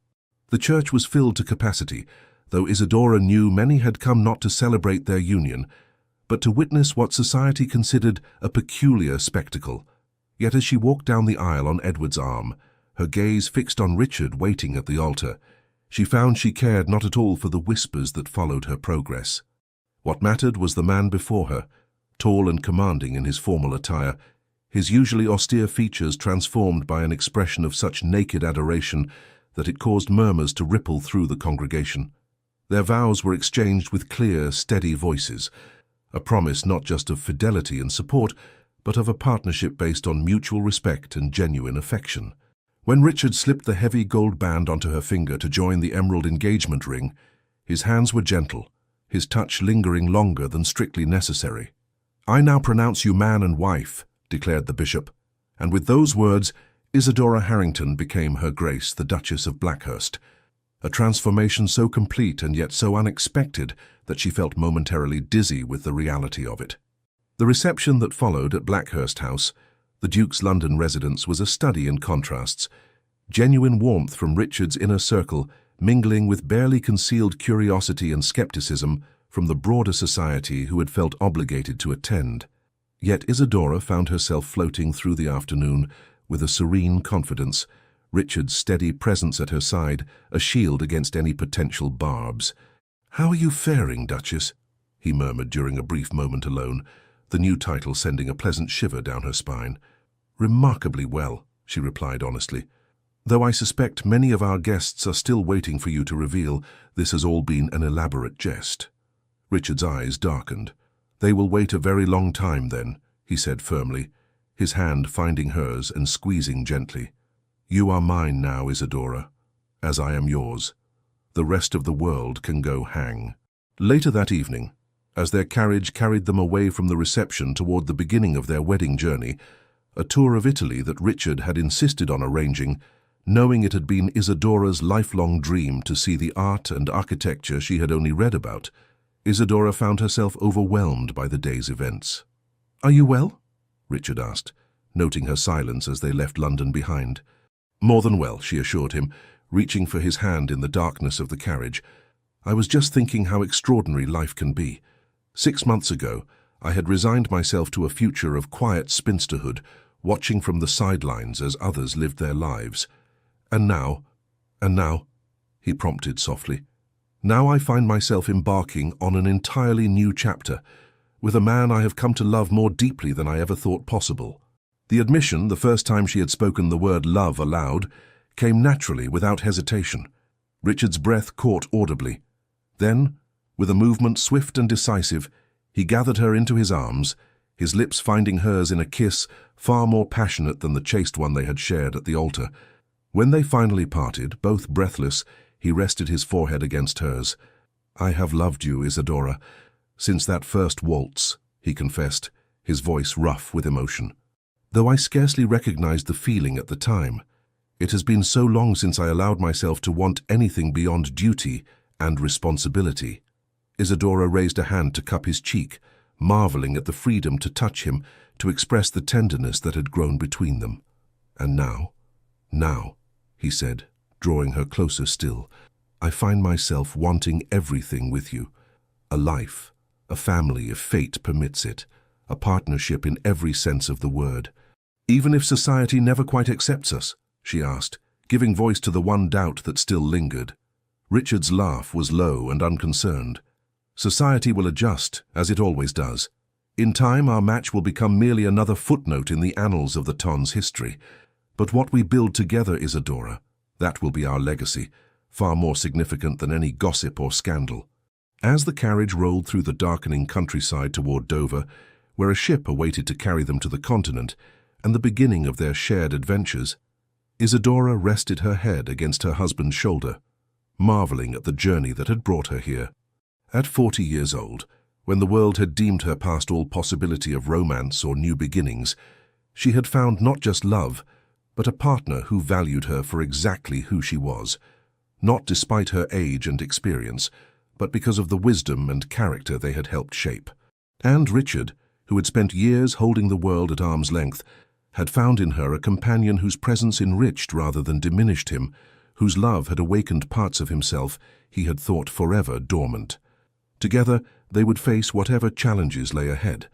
The church was filled to capacity, though Isadora knew many had come not to celebrate their union, but to witness what society considered a peculiar spectacle. Yet as she walked down the aisle on Edward's arm, her gaze fixed on Richard waiting at the altar, she found she cared not at all for the whispers that followed her progress. What mattered was the man before her, tall and commanding in his formal attire, his usually austere features transformed by an expression of such naked adoration that it caused murmurs to ripple through the congregation. Their vows were exchanged with clear, steady voices, a promise not just of fidelity and support, but of a partnership based on mutual respect and genuine affection. When Richard slipped the heavy gold band onto her finger to join the emerald engagement ring, his hands were gentle, his touch lingering longer than strictly necessary. "I now pronounce you man and wife," declared the bishop, and with those words, Isadora Harrington became Her Grace the Duchess of Blackhurst, a transformation so complete and yet so unexpected that she felt momentarily dizzy with the reality of it. The reception that followed at Blackhurst House, the Duke's London residence, was a study in contrasts. Genuine warmth from Richard's inner circle, mingling with barely concealed curiosity and skepticism from the broader society who had felt obligated to attend. Yet Isadora found herself floating through the afternoon with a serene confidence, Richard's steady presence at her side, a shield against any potential barbs. "How are you faring, Duchess?" he murmured during a brief moment alone, the new title sending a pleasant shiver down her spine. "Remarkably well," she replied honestly. "Though I suspect many of our guests are still waiting for you to reveal this has all been an elaborate jest." Richard's eyes darkened. "They will wait a very long time then," he said firmly, his hand finding hers and squeezing gently. "You are mine now, Isadora, as I am yours. The rest of the world can go hang." Later that evening, as their carriage carried them away from the reception toward the beginning of their wedding journey, a tour of Italy that Richard had insisted on arranging, knowing it had been Isadora's lifelong dream to see the art and architecture she had only read about, Isadora found herself overwhelmed by the day's events. "Are you well?" Richard asked, noting her silence as they left London behind. "More than well," she assured him, reaching for his hand in the darkness of the carriage. "I was just thinking how extraordinary life can be. 6 months ago, I had resigned myself to a future of quiet spinsterhood, watching from the sidelines as others lived their lives. And now, he prompted softly, now I find myself embarking on an entirely new chapter, with a man I have come to love more deeply than I ever thought possible." The admission, the first time she had spoken the word love aloud, came naturally, without hesitation. Richard's breath caught audibly. Then, with a movement swift and decisive, he gathered her into his arms, his lips finding hers in a kiss far more passionate than the chaste one they had shared at the altar. When they finally parted, both breathless, he rested his forehead against hers. "I have loved you, Isadora, since that first waltz," he confessed, his voice rough with emotion. "Though I scarcely recognized the feeling at the time, it has been so long since I allowed myself to want anything beyond duty and responsibility." Isadora raised a hand to cup his cheek, marveling at the freedom to touch him, to express the tenderness that had grown between them. "And now," he said, drawing her closer still, "I find myself wanting everything with you. A life, a family if fate permits it, a partnership in every sense of the word." "Even if society never quite accepts us?" she asked, giving voice to the one doubt that still lingered. Richard's laugh was low and unconcerned. "Society will adjust, as it always does. In time, our match will become merely another footnote in the annals of the Ton's history. But what we build together, Isadora, that will be our legacy, far more significant than any gossip or scandal." As the carriage rolled through the darkening countryside toward Dover, where a ship awaited to carry them to the continent, and the beginning of their shared adventures, Isadora rested her head against her husband's shoulder, marveling at the journey that had brought her here. At 40 years old, when the world had deemed her past all possibility of romance or new beginnings, she had found not just love, but a partner who valued her for exactly who she was, not despite her age and experience, but because of the wisdom and character they had helped shape. And Richard, who had spent years holding the world at arm's length, had found in her a companion whose presence enriched rather than diminished him, whose love had awakened parts of himself he had thought forever dormant. Together, they would face whatever challenges lay ahead,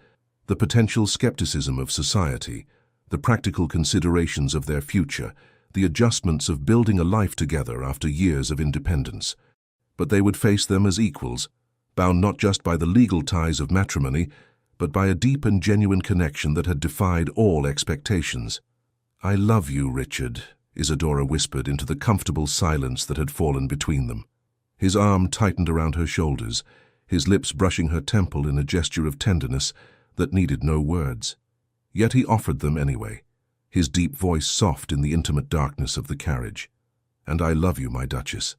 the potential skepticism of society, the practical considerations of their future, the adjustments of building a life together after years of independence. But they would face them as equals, bound not just by the legal ties of matrimony, but by a deep and genuine connection that had defied all expectations. "I love you, Richard," Isadora whispered into the comfortable silence that had fallen between them. His arm tightened around her shoulders, his lips brushing her temple in a gesture of tenderness that needed no words. Yet he offered them anyway, his deep voice soft in the intimate darkness of the carriage. "And I love you, my Duchess,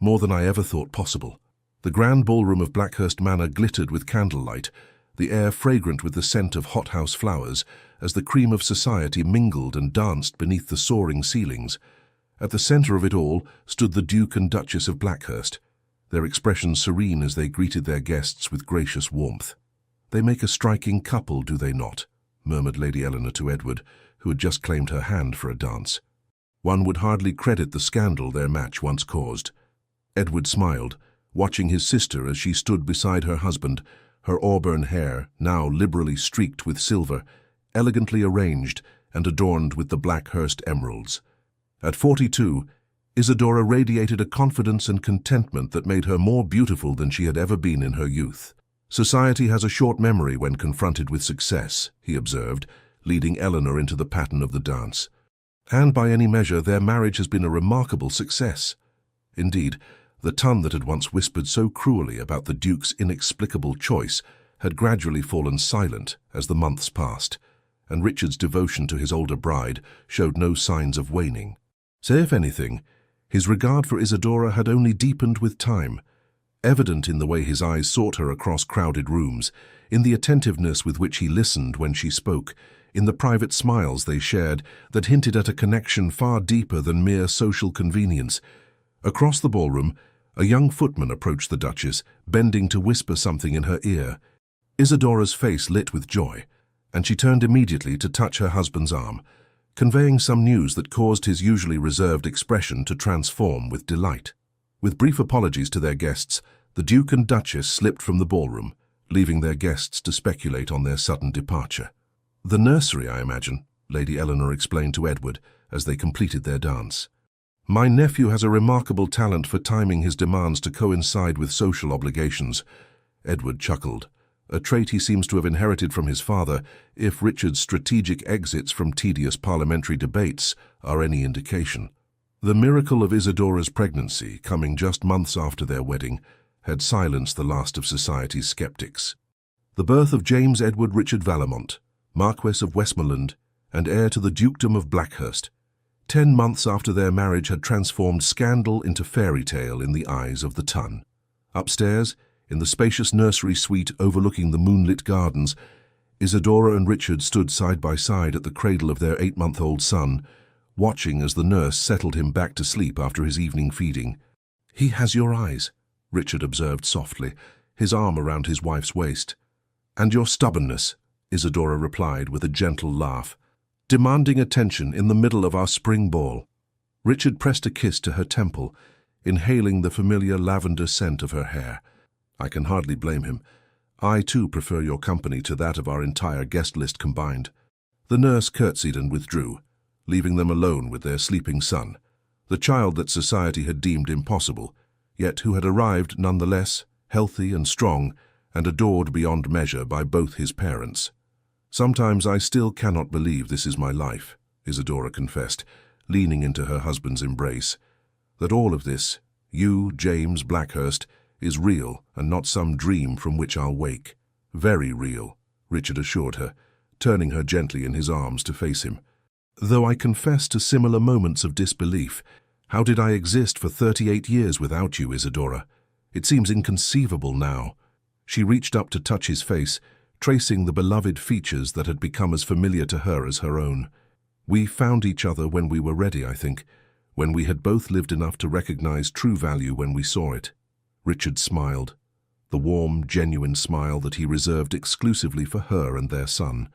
more than I ever thought possible." The grand ballroom of Blackhurst Manor glittered with candlelight, the air fragrant with the scent of hothouse flowers, as the cream of society mingled and danced beneath the soaring ceilings. At the center of it all stood the Duke and Duchess of Blackhurst, their expressions serene as they greeted their guests with gracious warmth. "They make a striking couple, do they not?" murmured Lady Eleanor to Edward, who had just claimed her hand for a dance. "One would hardly credit the scandal their match once caused." Edward smiled, watching his sister as she stood beside her husband, her auburn hair, now liberally streaked with silver, elegantly arranged and adorned with the Blackhurst emeralds. At 42, Isadora radiated a confidence and contentment that made her more beautiful than she had ever been in her youth. "Society has a short memory when confronted with success," he observed, leading Eleanor into the pattern of the dance. "And by any measure, their marriage has been a remarkable success." Indeed, the tongue that had once whispered so cruelly about the Duke's inexplicable choice had gradually fallen silent as the months passed, and Richard's devotion to his older bride showed no signs of waning. So if anything, his regard for Isadora had only deepened with time, evident in the way his eyes sought her across crowded rooms, in the attentiveness with which he listened when she spoke, in the private smiles they shared that hinted at a connection far deeper than mere social convenience. Across the ballroom, a young footman approached the Duchess, bending to whisper something in her ear. Isadora's face lit with joy, and she turned immediately to touch her husband's arm, conveying some news that caused his usually reserved expression to transform with delight. With brief apologies to their guests, the Duke and Duchess slipped from the ballroom, leaving their guests to speculate on their sudden departure. "The nursery, I imagine," Lady Eleanor explained to Edward as they completed their dance. "My nephew has a remarkable talent for timing his demands to coincide with social obligations." Edward chuckled, a trait he seems to have inherited from his father, if Richard's strategic exits from tedious parliamentary debates are any indication. The miracle of Isadora's pregnancy, coming just months after their wedding, had silenced the last of society's skeptics. The birth of James Edward Richard Vallemont, Marquess of Westmoreland and heir to the Dukedom of Blackhurst, 10 months after their marriage had transformed scandal into fairy tale in the eyes of the ton. Upstairs, in the spacious nursery suite overlooking the moonlit gardens, Isadora and Richard stood side by side at the cradle of their 8-month-old son, watching as the nurse settled him back to sleep after his evening feeding. "He has your eyes," Richard observed softly, his arm around his wife's waist. "And your stubbornness," Isadora replied with a gentle laugh, "demanding attention in the middle of our spring ball." Richard pressed a kiss to her temple, inhaling the familiar lavender scent of her hair. "I can hardly blame him. I, too, prefer your company to that of our entire guest list combined." The nurse curtsied and withdrew, leaving them alone with their sleeping son, the child that society had deemed impossible, yet who had arrived nonetheless, healthy and strong, and adored beyond measure by both his parents. "Sometimes I still cannot believe this is my life," Isadora confessed, leaning into her husband's embrace. "That all of this, you, James Blackhurst, is real and not some dream from which I'll wake." "Very real," Richard assured her, turning her gently in his arms to face him. "Though I confess to similar moments of disbelief. How did I exist for 38 years without you, Isadora? It seems inconceivable now." She reached up to touch his face, tracing the beloved features that had become as familiar to her as her own. "We found each other when we were ready, I think, when we had both lived enough to recognize true value when we saw it." Richard smiled, the warm, genuine smile that he reserved exclusively for her and their son.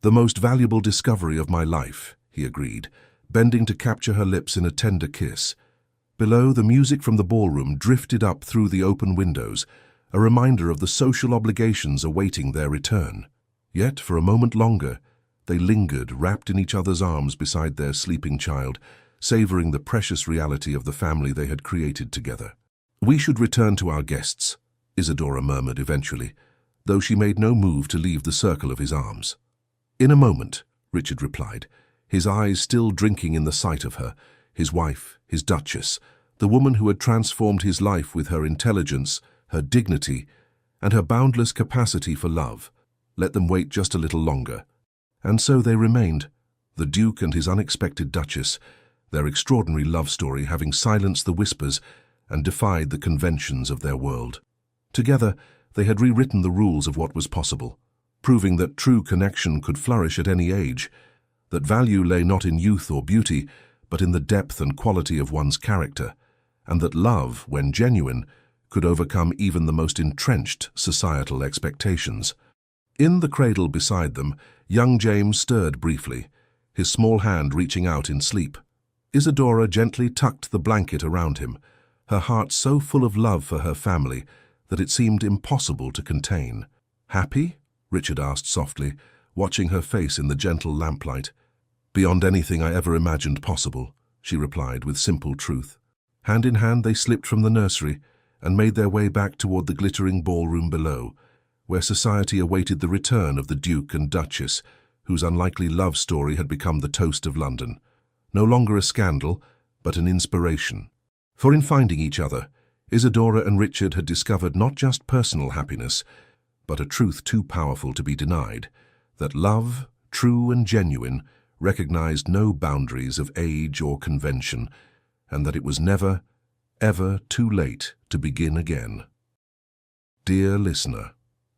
"The most valuable discovery of my life," he agreed, bending to capture her lips in a tender kiss. Below, the music from the ballroom drifted up through the open windows, a reminder of the social obligations awaiting their return. Yet, for a moment longer, they lingered, wrapped in each other's arms beside their sleeping child, savoring the precious reality of the family they had created together. "We should return to our guests," Isadora murmured eventually, though she made no move to leave the circle of his arms. "In a moment," Richard replied, his eyes still drinking in the sight of her, his wife, his duchess, the woman who had transformed his life with her intelligence, her dignity, and her boundless capacity for love. Let them wait just a little longer. And so they remained, the Duke and his unexpected Duchess, their extraordinary love story having silenced the whispers and defied the conventions of their world. Together, they had rewritten the rules of what was possible, proving that true connection could flourish at any age, that value lay not in youth or beauty, but in the depth and quality of one's character, and that love, when genuine, could overcome even the most entrenched societal expectations. In the cradle beside them, young James stirred briefly, his small hand reaching out in sleep. Isadora gently tucked the blanket around him, her heart so full of love for her family that it seemed impossible to contain. "Happy?" Richard asked softly, watching her face in the gentle lamplight. "Beyond anything I ever imagined possible," she replied with simple truth. Hand in hand they slipped from the nursery and made their way back toward the glittering ballroom below, where society awaited the return of the Duke and Duchess, whose unlikely love story had become the toast of London. No longer a scandal, but an inspiration. For in finding each other, Isadora and Richard had discovered not just personal happiness, but a truth too powerful to be denied, that love, true and genuine, recognized no boundaries of age or convention, and that it was never, ever too late to begin again. Dear listener,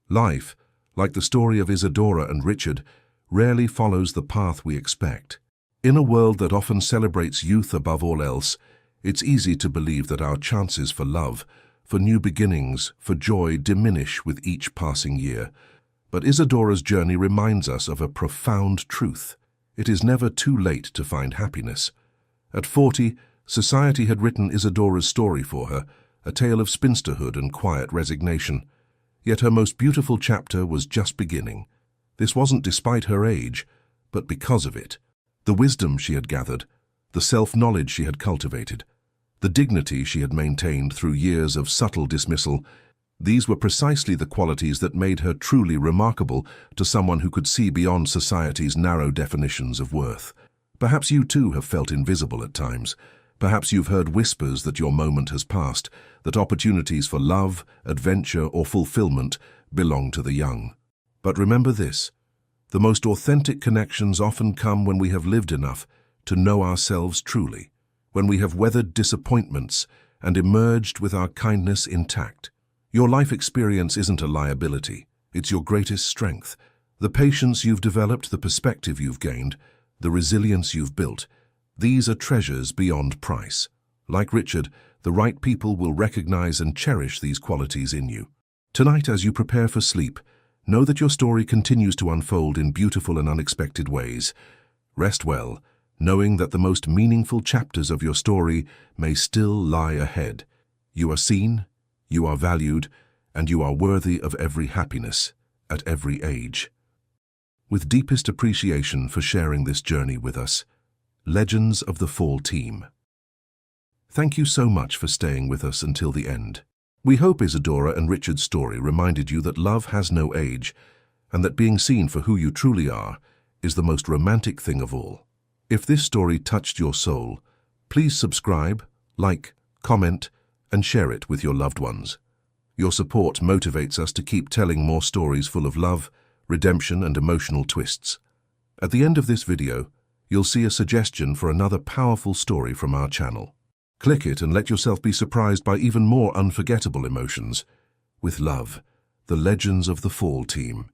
life, like the story of Isadora and Richard, rarely follows the path we expect. In a world that often celebrates youth above all else, it's easy to believe that our chances for love, for new beginnings, for joy diminish with each passing year. But Isadora's journey reminds us of a profound truth. It is never too late to find happiness. At 40, society had written Isadora's story for her, a tale of spinsterhood and quiet resignation. Yet her most beautiful chapter was just beginning. This wasn't despite her age, but because of it. The wisdom she had gathered, the self-knowledge she had cultivated, the dignity she had maintained through years of subtle dismissal, these were precisely the qualities that made her truly remarkable to someone who could see beyond society's narrow definitions of worth. Perhaps you too have felt invisible at times. Perhaps you've heard whispers that your moment has passed, that opportunities for love, adventure, or fulfillment belong to the young. But remember this, the most authentic connections often come when we have lived enough to know ourselves truly, when we have weathered disappointments and emerged with our kindness intact. Your life experience isn't a liability, it's your greatest strength. The patience you've developed, the perspective you've gained, the resilience you've built, these are treasures beyond price. Like Richard, the right people will recognize and cherish these qualities in you. Tonight, as you prepare for sleep, know that your story continues to unfold in beautiful and unexpected ways. Rest well, knowing that the most meaningful chapters of your story may still lie ahead. You are seen, you are valued, and you are worthy of every happiness at every age. With deepest appreciation for sharing this journey with us, Legends of the Fall team. Thank you so much for staying with us until the end. We hope Isadora and Richard's story reminded you that love has no age, and that being seen for who you truly are is the most romantic thing of all. If this story touched your soul, please subscribe, like, comment, and share it with your loved ones. Your support motivates us to keep telling more stories full of love, redemption, and emotional twists. At the end of this video, you'll see a suggestion for another powerful story from our channel. Click it and let yourself be surprised by even more unforgettable emotions. With love, the Legends of the Fall team.